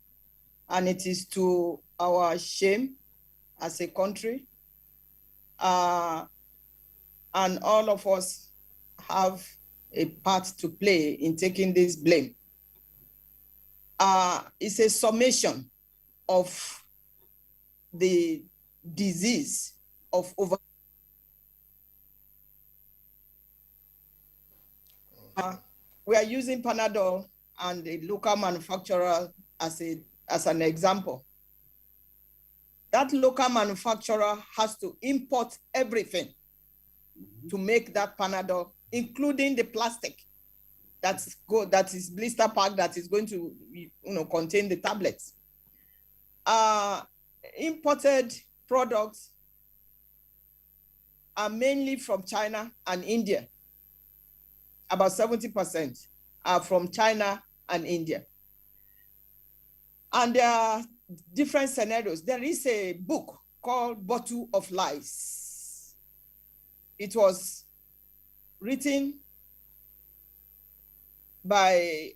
And it is to our shame as a country. And all of us have a part to play in taking this blame. It's a summation of the disease of over. We are using Panadol and a local manufacturer as an example. That local manufacturer has to import everything to make that Panadol, including the plastic that is blister pack that is going to, you know, contain the tablets. Imported products are mainly from China and India. About 70% are from China and India. And there are different scenarios. There is a book called Bottle of Lies. It was written by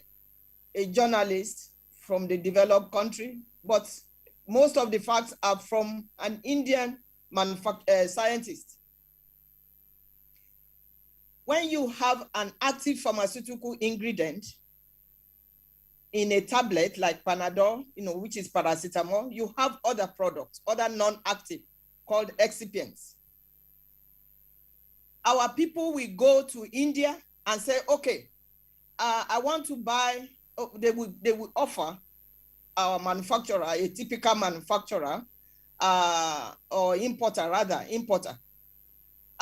a journalist from the developed country, but most of the facts are from an Indian scientist. When you have an active pharmaceutical ingredient in a tablet like Panadol, you know, which is paracetamol, you have other products, other non-active, called excipients. Our people will go to India and say, okay, I want to buy, they will offer our manufacturer, a typical manufacturer, or importer,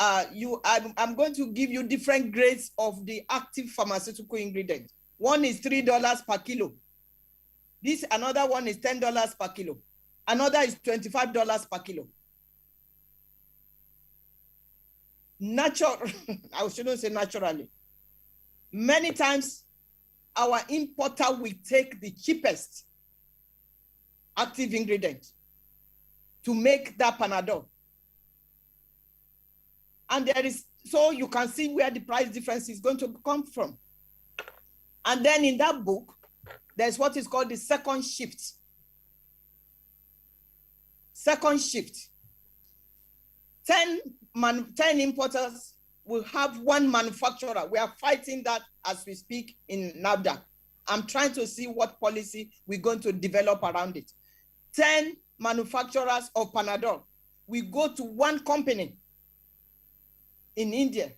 I'm going to give you different grades of the active pharmaceutical ingredient. One is $3 per kilo. Another one is $10 per kilo. Another is $25 per kilo. I shouldn't say naturally. Many times, our importer will take the cheapest active ingredient to make that Panadol. And so you can see where the price difference is going to come from. And then in that book, there's what is called the second shift. Second shift. 10 importers will have one manufacturer. We are fighting that as we speak in NAFDAC. I'm trying to see what policy we're going to develop around it. 10 manufacturers of Panadol. We go to one company in India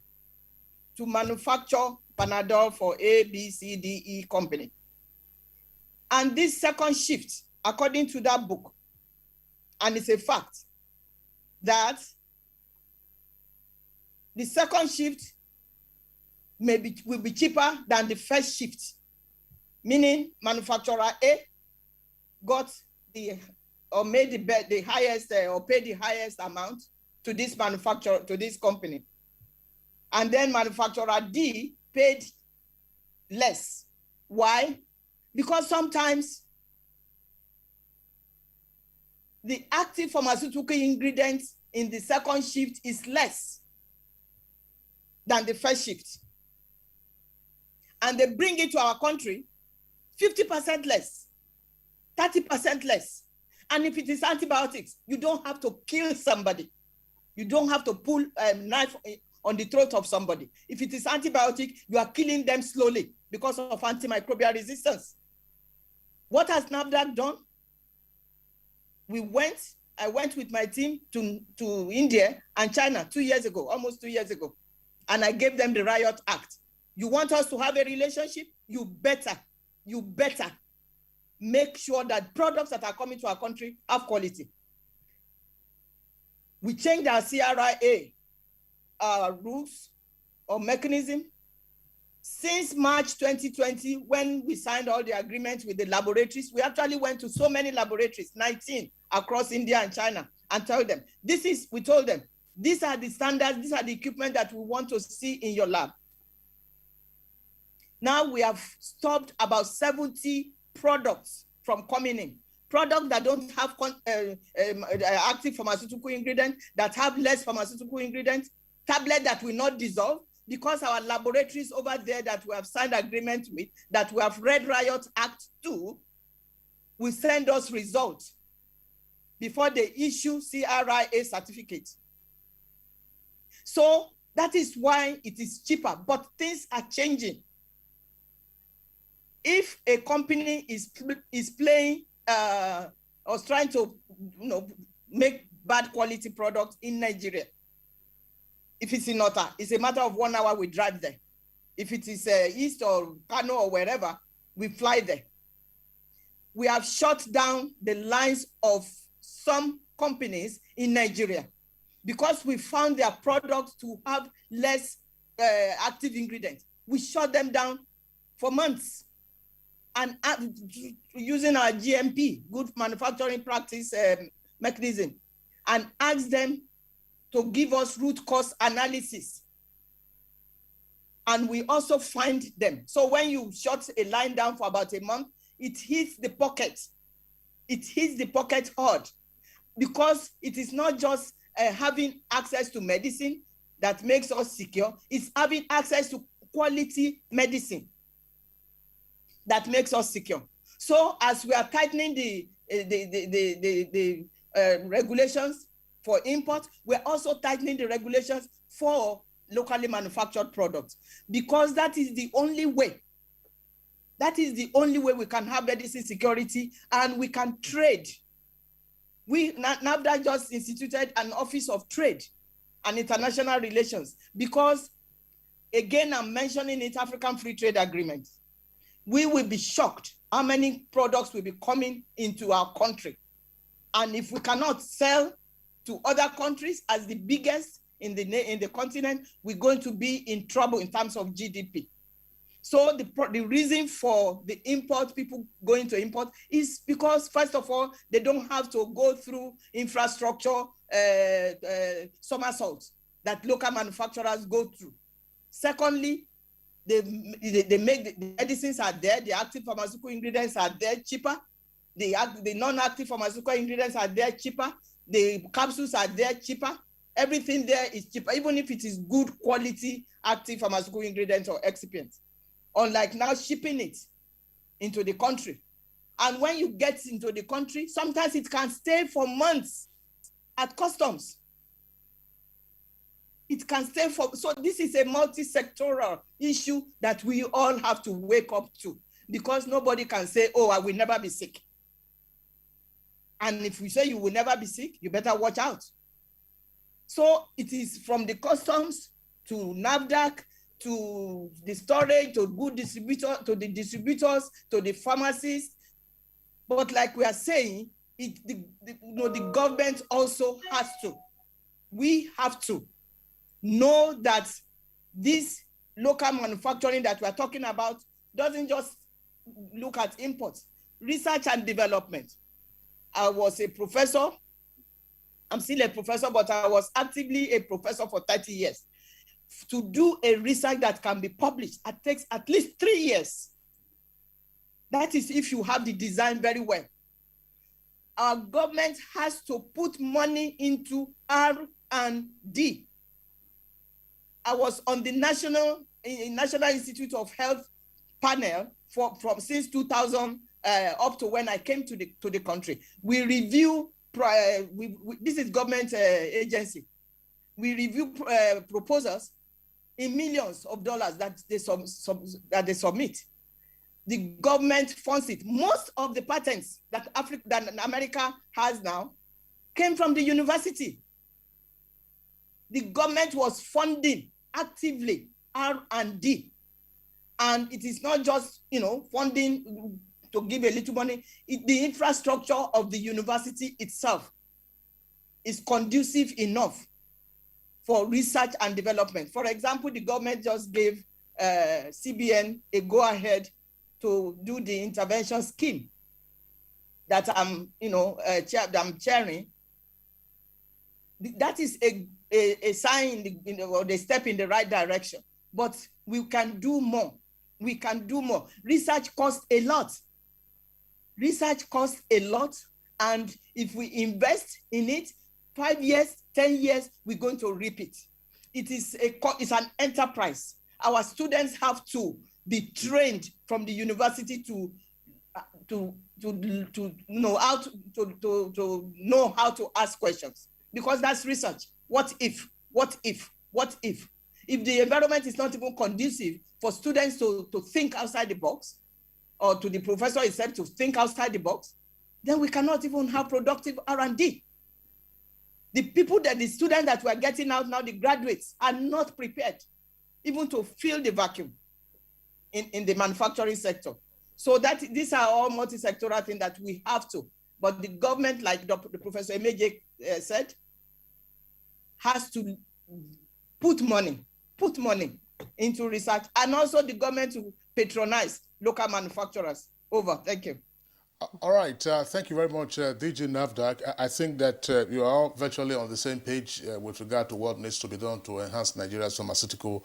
to manufacture Panadol for A, B, C, D, E company. And this second shift, according to that book, and it's a fact, that the second shift will be cheaper than the first shift, meaning manufacturer A got made the highest or paid the highest amount to this manufacturer, to this company. And then manufacturer D paid less. Why? Because sometimes the active pharmaceutical ingredients in the second shift is less than the first shift. And they bring it to our country 50% less, 30% less. And if it is antibiotics, you don't have to kill somebody. You don't have to pull a knife on the throat of somebody. If it is antibiotic, you are killing them slowly because of antimicrobial resistance. What has NAFDAC done? I went with my team to India and China 2 years ago, almost 2 years ago, and I gave them the Riot Act. You want us to have a relationship? You better make sure that products that are coming to our country have quality. We changed our CRIA rules or mechanism. Since March 2020, when we signed all the agreements with the laboratories, we actually went to so many laboratories, 19 across India and China, and told them, we told them, these are the standards, these are the equipment that we want to see in your lab. Now we have stopped about 70 products from coming in. Products that don't have active pharmaceutical ingredients, that have less pharmaceutical ingredients, tablets that will not dissolve, because our laboratories over there that we have signed agreement with, that we have read Riot Act to, will send us results before they issue CRIA certificates. So that is why it is cheaper, but things are changing. If a company is playing or trying to make bad quality products in Nigeria, if it's in Ota, it's a matter of 1 hour we drive there. If it is East or Kano or wherever, we fly there. We have shut down the lines of some companies in Nigeria because we found their products to have less active ingredients. We shut them down for months. And using our GMP, good manufacturing practice mechanism, and ask them to give us root cause analysis. And we also find them. So when you shut a line down for about a month, it hits the pocket. It hits the pocket hard, because it is not just having access to medicine that makes us secure, it's having access to quality medicine that makes us secure. So as we are tightening the regulations for import, we're also tightening the regulations for locally manufactured products, because that is the only way. That is the only way we can have medicine security and we can trade. NAFDAC just instituted an Office of Trade and International Relations because, again, I'm mentioning it, African Free Trade Agreement. We will be shocked how many products will be coming into our country. And if we cannot sell to other countries as the biggest in the continent, we're going to be in trouble in terms of GDP. So the reason for the import, people going to import, is because, first of all, they don't have to go through infrastructure somersaults that local manufacturers go through. Secondly, they make the medicines are there, the active pharmaceutical ingredients are there cheaper, the non-active pharmaceutical ingredients are there cheaper, the capsules are there cheaper, everything there is cheaper, even if it is good quality active pharmaceutical ingredients or excipients. Unlike now shipping it into the country. And when you get into the country, sometimes it can stay for months at customs. It can stay for, so this is a multi-sectoral issue that we all have to wake up to, because nobody can say, oh, I will never be sick. And if we say you will never be sick, you better watch out. So it is from the customs to NAFDAC, to the storage, to good distributor, to the distributors, to the pharmacies. But like we are saying, the government also has to. We have to know that this local manufacturing that we are talking about doesn't just look at imports. Research and development. I was a professor. I'm still a professor, but I was actively a professor for 30 years. To do a research that can be published, it takes at least 3 years. That is if you have the design very well. Our government has to put money into R&D. I was on the National Institute of Health panel from since 2000 up to when I came to the country. We review, this is government agency. we review proposals in millions of dollars that they submit. The government funds it. Most of the patents that America has now came from the university. The government was funding actively R&D. And it is not just, funding to give a little money. The infrastructure of the university itself is conducive enough for research and development. For example, the government just gave CBN a go-ahead to do the intervention scheme that I'm chairing. That is a sign, or a step in the right direction. But we can do more. We can do more. Research costs a lot. Research costs a lot. And if we invest in it, 5 years, 10 years, we're going to reap it. It's an enterprise. Our students have to be trained from the university to know how to ask questions, because that's research. What if? What if? What if? If the environment is not even conducive for students to think outside the box, or to the professor itself to think outside the box, then we cannot even have productive R&D. The students that we're getting out now, the graduates, are not prepared even to fill the vacuum in the manufacturing sector. So these are all multi-sectoral things that we have to. But the government, like the Professor Emeje said, has to put money into research, and also the government to patronize local manufacturers. Over. Thank you. All right. Thank you very much, DG NAFDAC. I think that you are all virtually on the same page with regard to what needs to be done to enhance Nigeria's pharmaceutical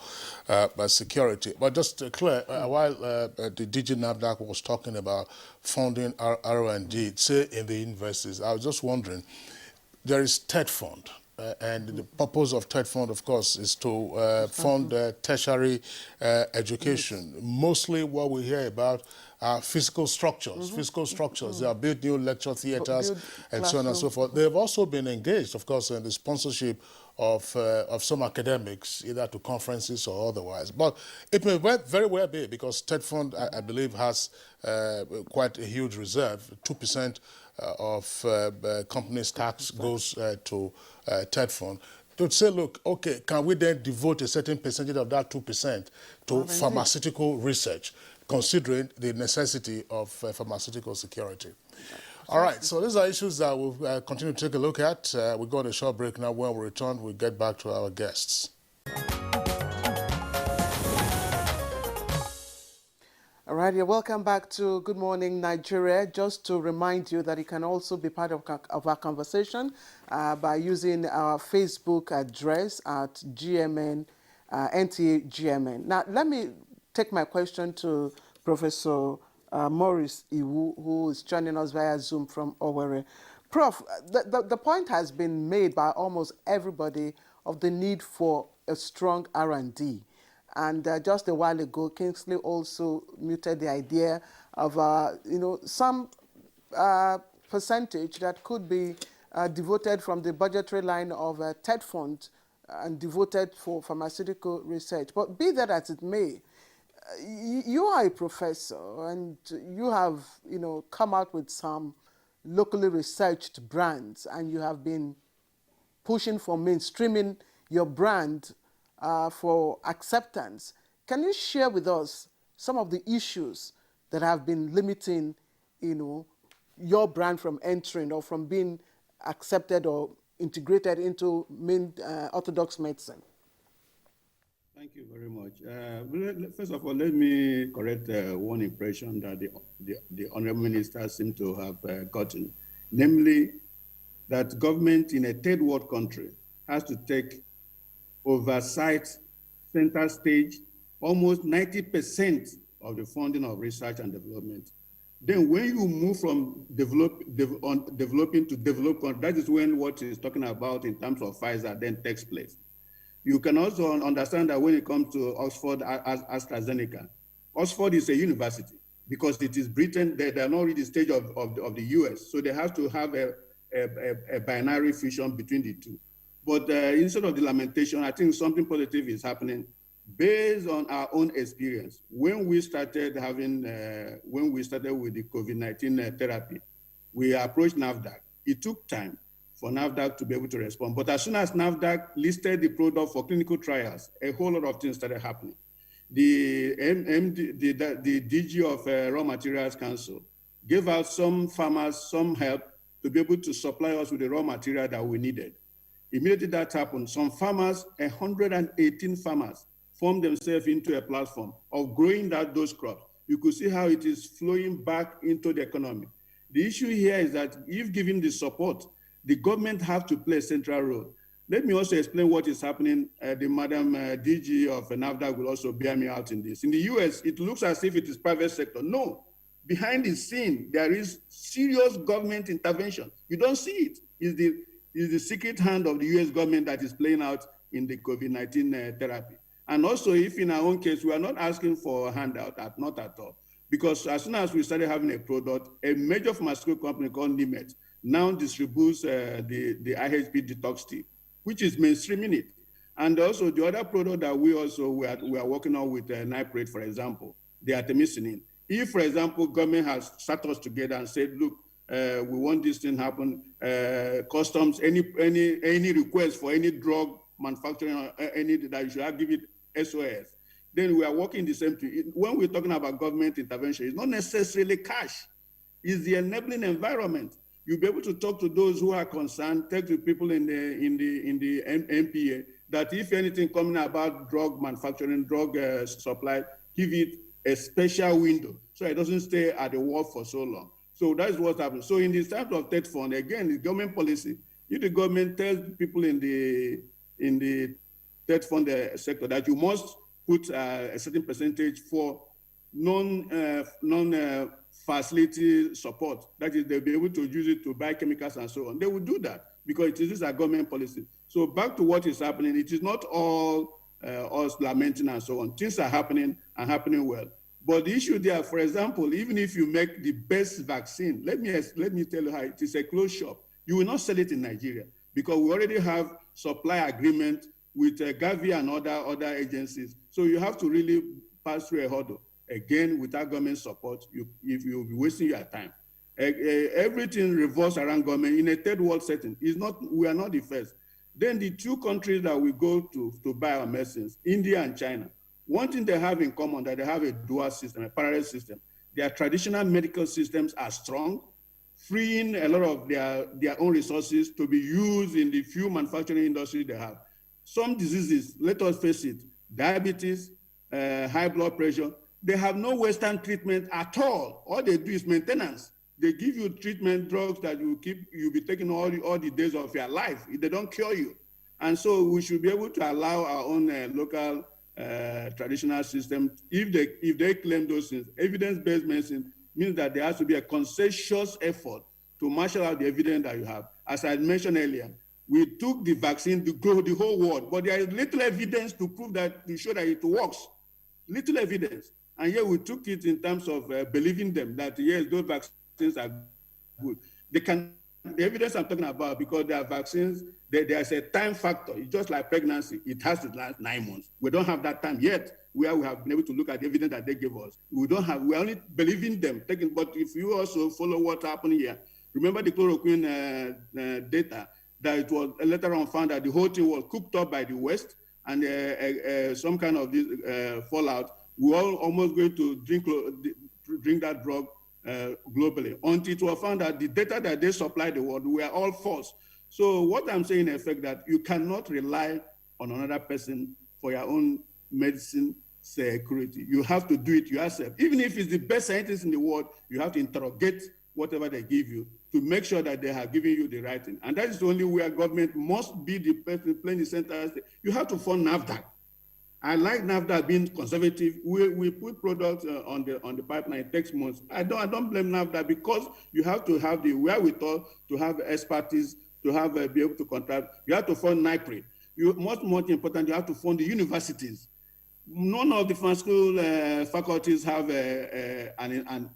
security. But just clear, while the DG NAFDAC was talking about funding R&D, say in the universities, I was just wondering, there is TED Fund. And the purpose of TED Fund, of course, is to fund tertiary education. Mostly what we hear about are physical structures. They are built new lecture theaters and so on and so forth. They've also been engaged, of course, in the sponsorship of some academics, either to conferences or otherwise. But it may very well be, because TED Fund, I believe, has quite a huge reserve. 2% of companies' tax goes to TED Fund. To say, look, okay, can we then devote a certain percentage of that 2% to pharmaceutical research, considering the necessity of pharmaceutical security? All right, so these are issues that we'll continue to take a look at. We'll go on a short break now. When we return, we'll get back to our guests. All right, you're welcome back to Good Morning Nigeria. Just to remind you that you can also be part of our conversation by using our Facebook address at GMN, NTA GMN. Now, let me take my question to Professor Maurice Iwu, who is joining us via Zoom from Owerri. Prof, the point has been made by almost everybody of the need for a strong R&D. And just a while ago, Kingsley also muted the idea of, some percentage that could be devoted from the budgetary line of TED Fund and devoted for pharmaceutical research. But be that as it may, you are a professor and you have, come out with some locally researched brands, and you have been pushing for mainstreaming your brand for acceptance. Can you share with us some of the issues that have been limiting, your brand from entering or from being accepted or integrated into orthodox medicine? Thank you very much. First of all, let me correct one impression that the Honorable Minister seemed to have gotten, namely that government in a third world country has to take oversight center stage almost 90% of the funding of research and development. Then when you move from developing to development, that is when what he's talking about in terms of Pfizer then takes place. You can also understand that when it comes to Oxford AstraZeneca, Oxford is a university because it is Britain. They are not really the stage of the US. So they have to have a binary fusion between the two. But instead of the lamentation, I think something positive is happening based on our own experience. When we started with the COVID-19 therapy, we approached NAFDAC. It took time for NAFDAC to be able to respond. But as soon as NAFDAC listed the product for clinical trials, a whole lot of things started happening. The DG of Raw Materials Council gave out some farmers some help to be able to supply us with the raw material that we needed. Immediately that happened, some farmers, 118 farmers, formed themselves into a platform of growing those crops. You could see how it is flowing back into the economy. The issue here is that if given the support, the government have to play a central role. Let me also explain what is happening. The Madam DG of NAFDAC will also bear me out in this. In the US, it looks as if it is private sector. No, behind the scene, there is serious government intervention. You don't see it. It's the secret hand of the US government that is playing out in the COVID-19 therapy. And also, if in our own case, we are not asking for a handout, not at all. Because as soon as we started having a product, a major pharmaceutical company called Nimet now distributes the IHP detox tea, which is mainstreaming it. And also the other product that we are working on with nitrate, for example, the artemisinin. If, for example, government has sat us together and said, look, we want this thing happen, customs, any request for any drug manufacturing or any that you should have give it SOS, then we are working the same thing. When we're talking about government intervention, it's not necessarily cash, it's the enabling environment. You'll be able to talk to those who are concerned, talk to people in the NTA, that if anything coming about drug manufacturing, drug supply, give it a special window so it doesn't stay at the wall for so long. So that's what happens. So in this type of TED fund, again, it's government policy. If the government tells people in the TED fund sector that you must put a certain percentage for non-facility support, that is, they'll be able to use it to buy chemicals and so on, they will do that because it is a government policy. So back to what is happening, it is not all us lamenting and so on. Things are happening and happening well. But the issue there, for example, even if you make the best vaccine, let me tell you how it is a closed shop. You will not sell it in Nigeria because we already have supply agreement with Gavi and other agencies. So you have to really pass through a hurdle. Again, without government support, you'll be wasting your time. Everything revolves around government in a third world setting. We are not the first. Then the two countries that we go to buy our medicines, India and China, one thing they have in common, that they have a dual system, a parallel system. Their traditional medical systems are strong, freeing a lot of their own resources to be used in the few manufacturing industries they have. Some diseases, let us face it, diabetes, high blood pressure, they have no Western treatment at all. All they do is maintenance. They give you treatment drugs that you'll be taking all the days of your life. They don't cure you. And so we should be able to allow our own local traditional system, if they claim those things. Evidence-based medicine means that there has to be a conscientious effort to marshal out the evidence that you have. As I mentioned earlier, we took the vaccine to grow the whole world, but there is little evidence to prove that, to show that it works. Little evidence. And yet we took it in terms of believing them that, yes, those vaccines are good. The evidence I'm talking about, because there are vaccines, there's a time factor. It's just like pregnancy. It has to last 9 months. We don't have that time yet, where we have been able to look at the evidence that they give us. We're only believing them. But if you also follow what happened here, remember the chloroquine data, that it was later on found that the whole thing was cooked up by the West, and some kind of this fallout. We were almost going to drink that drug globally, until it was found that the data that they supplied the world were all false. So what I'm saying in effect, that you cannot rely on another person for your own medicine security. You have to do it yourself. Even if it's the best scientist in the world, you have to interrogate whatever they give you to make sure that they have given you the right thing. And that is the only way government must be the person playing the center. You have to fund NAFDAC. I like NAFDAC being conservative. We put products on the pipeline. It takes months. I don't blame NAFDAC, because you have to have the wherewithal to have expertise, to have be able to contract. You have to fund nitrate. Most important, you have to fund the universities. None of the pharmaceutical faculties have an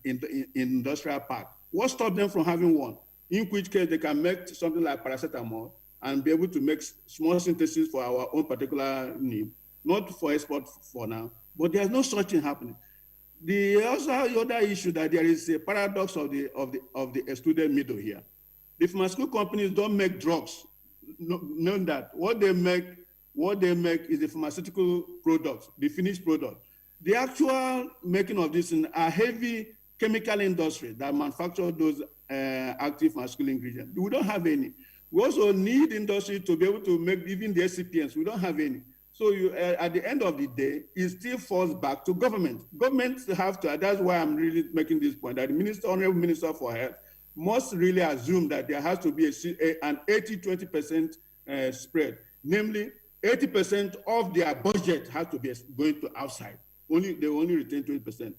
industrial park. What stops them from having one? In which case they can make something like paracetamol and be able to make small synthesis for our own particular need, not for export for now, but there's no such thing happening. The other issue that there is a paradox of the excluded middle here. The pharmaceutical companies don't make drugs, knowing that what they make is the pharmaceutical products, the finished product. The actual making of this in a heavy chemical industry that manufacture those active pharmaceutical ingredients. We don't have any. We also need industry to be able to make even the excipients. We don't have any. So at the end of the day, it still falls back to government. Governments have to, that's why I'm really making this point, that the Honorable Minister for Health must really assume that there has to be an 80-20% spread. Namely, 80% of their budget has to be going to outside. They only retain 20%.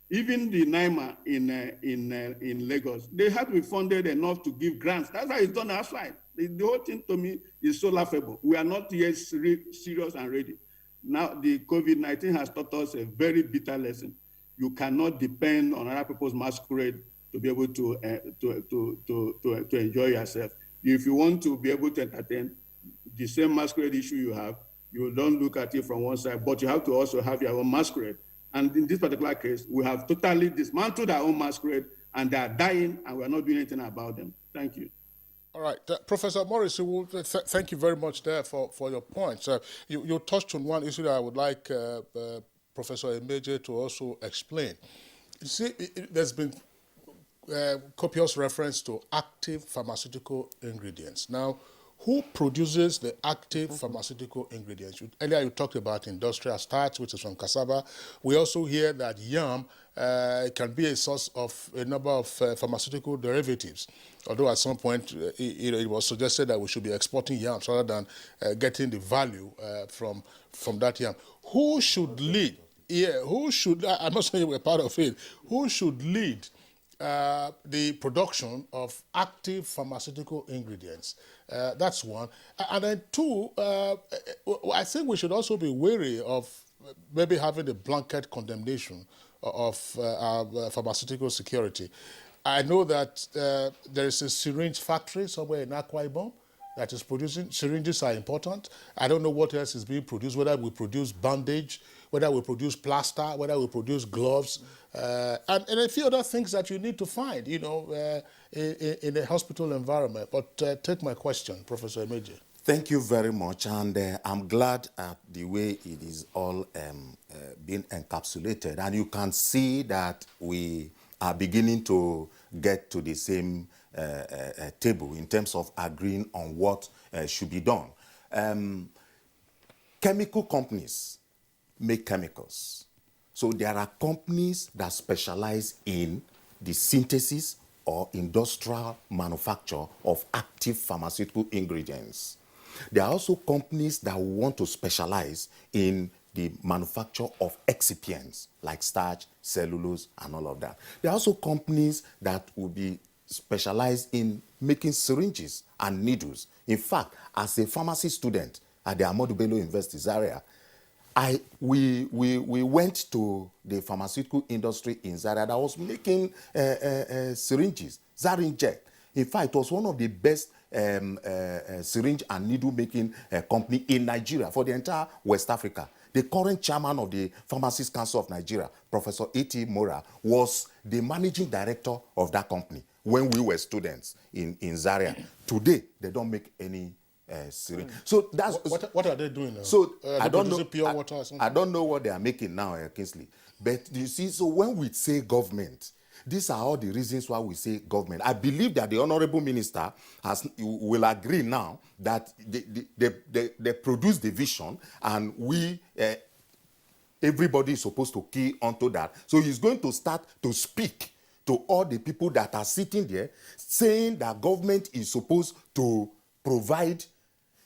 Even the NIMA in Lagos, they have to be funded enough to give grants. That's how it's done outside. The whole thing to me is so laughable. We are not yet serious and ready. Now, the COVID-19 has taught us a very bitter lesson. You cannot depend on other people's masquerade to be able to enjoy yourself. If you want to be able to entertain the same masquerade issue you have, you don't look at it from one side, but you have to also have your own masquerade. And in this particular case, we have totally dismantled our own masquerade, and they are dying, and we're not doing anything about them. Thank you. All right, Professor Morris, thank you very much there for your points. You touched on one issue that I would like Professor Emeje to also explain. You see, there's been copious reference to active pharmaceutical ingredients. Now, who produces the active pharmaceutical ingredients? Earlier you talked about industrial starch, which is from cassava. We also hear that yam can be a source of a number of pharmaceutical derivatives. Although at some point it was suggested that we should be exporting yams rather than getting the value from that yam. Who should lead? Yeah, who should? I'm not saying we're part of it. Who should lead the production of active pharmaceutical ingredients? That's one. And then two, I think we should also be wary of maybe having a blanket condemnation of our pharmaceutical security. I know that there is a syringe factory somewhere in Akwa Ibom that is producing. Syringes are important. I don't know what else is being produced, whether we produce bandage, whether we produce plaster, whether we produce gloves, and a few other things that you need to find, in a hospital environment. But take my question, Professor Emeje. Thank you very much, and I'm glad at the way it is all being encapsulated, and you can see that we are beginning to get to the same table in terms of agreeing on what should be done. Chemical companies make chemicals. So there are companies that specialize in the synthesis or industrial manufacture of active pharmaceutical ingredients. There are also companies that want to specialize in the manufacture of excipients like starch, cellulose, and all of that. There are also companies that will be specialized in making syringes and needles. In fact, as a pharmacy student at the Ahmadu Bello University Zaria, we went to the pharmaceutical industry in Zaria that was making syringes, Zarinject. In fact, it was one of the best syringe and needle making company in Nigeria for the entire West Africa. The current chairman of the Pharmacists Council of Nigeria, Professor A.T. Mora, was the managing director of that company when we were students in Zaria. Today, they don't make any syringe. So that's what are they doing now? So I don't know. Pure water or something? I don't know what they are making now, Kingsley. But you see, so when we say government, these are all the reasons why we say government. I believe that the Honorable Minister will agree now that they produce the vision, and everybody is supposed to key onto that. So he's going to start to speak to all the people that are sitting there, saying that government is supposed to provide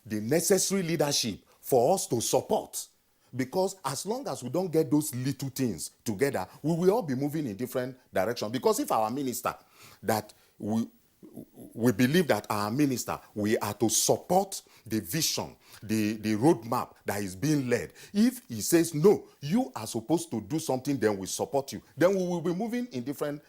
the necessary leadership for us to support. Because as long as we don't get those little things together, we will all be moving in different directions. Because if our minister, that we believe that our minister, we are to support the vision, the roadmap that is being led. If he says, no, you are supposed to do something, then we support you. Then we will be moving in different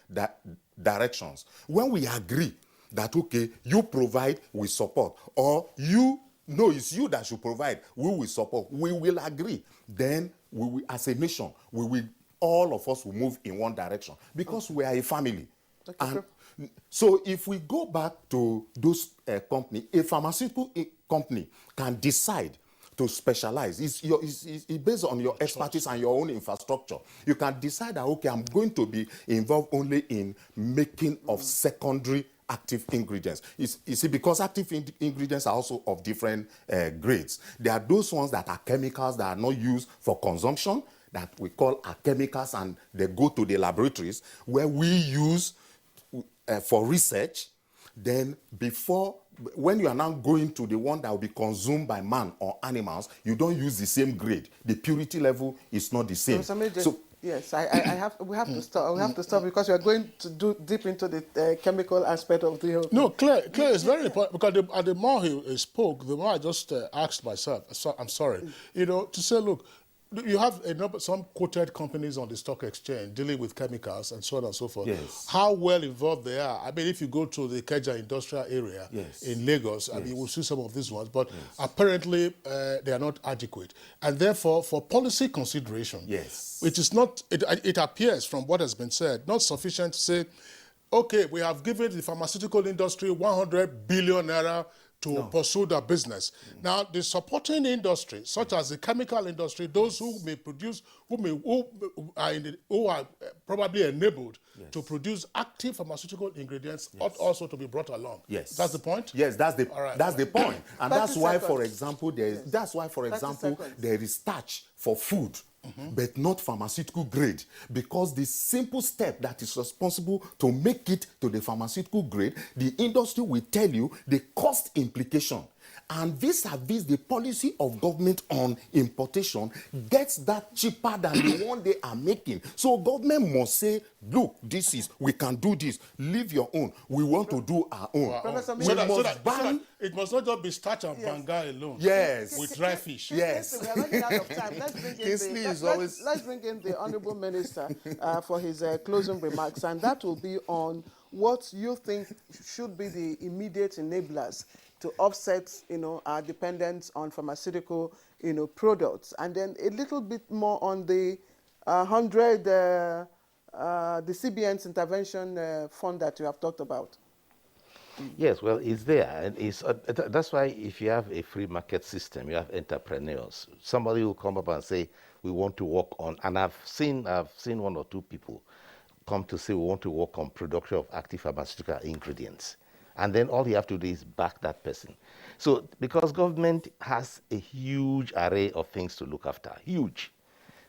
directions. When we agree that, okay, you provide, we support, or you, no, it's you that should provide, we will support, we will agree. Then, we will, as a nation, we will, all of us will move in one direction because we are a family. Okay. And so if we go back to those companies, a pharmaceutical company can decide to specialize. It's based on your expertise and your own infrastructure. You can decide that, okay, I'm going to be involved only in making of secondary active ingredients. You see, because active ingredients are also of different grades. There are those ones that are chemicals that are not used for consumption, that we call are chemicals, and they go to the laboratories where we use for research. Then when you are now going to the one that will be consumed by man or animals, you don't use the same grade. The purity level is not the same. So yes, we have to stop. We have to stop because we are going to do deep into the chemical aspect of the whole. No, Claire is very important because the more he spoke, the more I just asked myself. I'm sorry, to say, look, you have some quoted companies on the stock exchange dealing with chemicals and so on and so forth. Yes. How well involved they are. I mean, if you go to the Ikeja industrial area in Lagos, I mean, you will see some of these ones, but apparently they are not adequate. And therefore, for policy consideration, it is not, it appears from what has been said, not sufficient to say, okay, we have given the pharmaceutical industry 100 billion naira to pursue their business. Now, the supporting industry, such as the chemical industry, those who may produce, who are probably enabled to produce active pharmaceutical ingredients, ought also to be brought along. Yes, that's the point. Yes, that's the that's the point, and that's why, for example, there is starch for food. But not pharmaceutical grade, because the simple step that is responsible to make it to the pharmaceutical grade, the industry will tell you the cost implication. And vis-a-vis the policy of government on importation gets that cheaper than the one they are making. So government must say, look, we can do this, leave your own. We want to do our own. So it must not just be starch and banga alone. Yes. With dry fish. Yes. We are running out of time. Let's bring in the Honorable Minister for his closing remarks, and that will be on what you think should be the immediate enablers to offset, our dependence on pharmaceutical, products, and then a little bit more on the 100, the CBN's intervention fund that you have talked about. Yes, well, it's there, and that's why if you have a free market system, you have entrepreneurs. Somebody will come up and say, we want to work on, and I've seen one or two people come to say we want to work on production of active pharmaceutical ingredients. And then all you have to do is back that person. So because government has a huge array of things to look after, huge.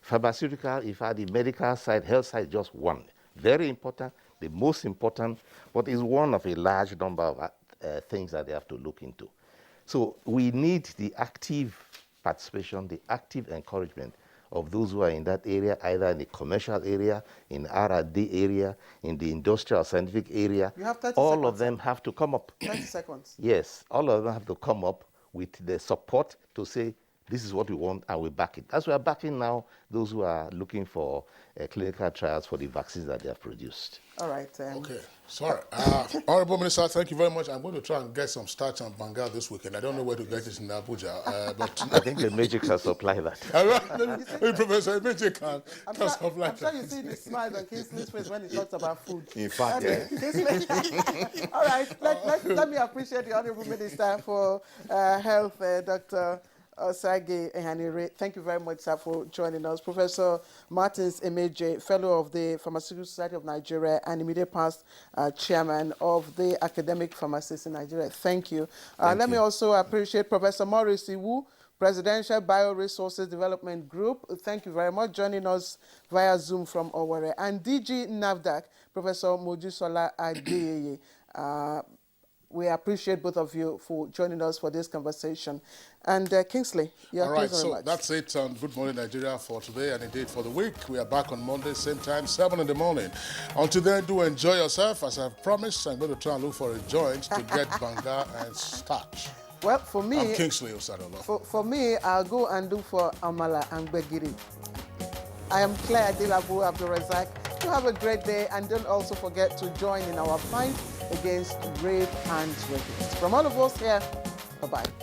Pharmaceutical, in fact, the medical side, health side, just one. Very important, the most important, but is one of a large number of things that they have to look into. So we need the active participation, the active encouragement of those who are in that area, either in the commercial area, in R&D area, in the industrial scientific area. You have 30 all seconds. of them have to come up. 30 seconds. Yes, all of them have to come up with the support to say, this is what we want, and we back it. As we are backing now those who are looking for clinical trials for the vaccines that they have produced. All right. Okay, sorry. Honorable Minister, thank you very much. I'm going to try and get some starch and banga this weekend. I don't know where to get it in Abuja, but I think the Magic can supply that. Maybe Professor Magic can supply that. I'm sure you see the smile on Kingsley's face when he talks about food. In fact, All right, let me appreciate the Honorable Minister for Health, Dr. Osage Ehanire. Thank you very much, sir, for joining us. Professor Martins Emeje, Fellow of the Pharmaceutical Society of Nigeria and immediate past Chairman of the Academic Pharmacists in Nigeria. Thank you. Let me also appreciate Professor Maurice Iwu, Presidential Bioresources Development Group. Thank you very much, joining us via Zoom from Owerri. And DG NAFDAC, Professor Mojisola Adeyeye. We appreciate both of you for joining us for this conversation. And Kingsley, your all right, closing so remarks. that's it on Good Morning Nigeria for today and indeed for the week. We are back on Monday, same time, 7 in the morning. Until then, do enjoy yourself. As I've promised, I'm going to try and look for a joint to get banga and starch. Well, for me, I'm Kingsley Osadola. For me, I'll go and do for Amala and Begiri. I am Claire Adilabu Abdulrazak. You have a great day, and don't also forget to join in our fight against rape and rapists. From all of us here, bye-bye.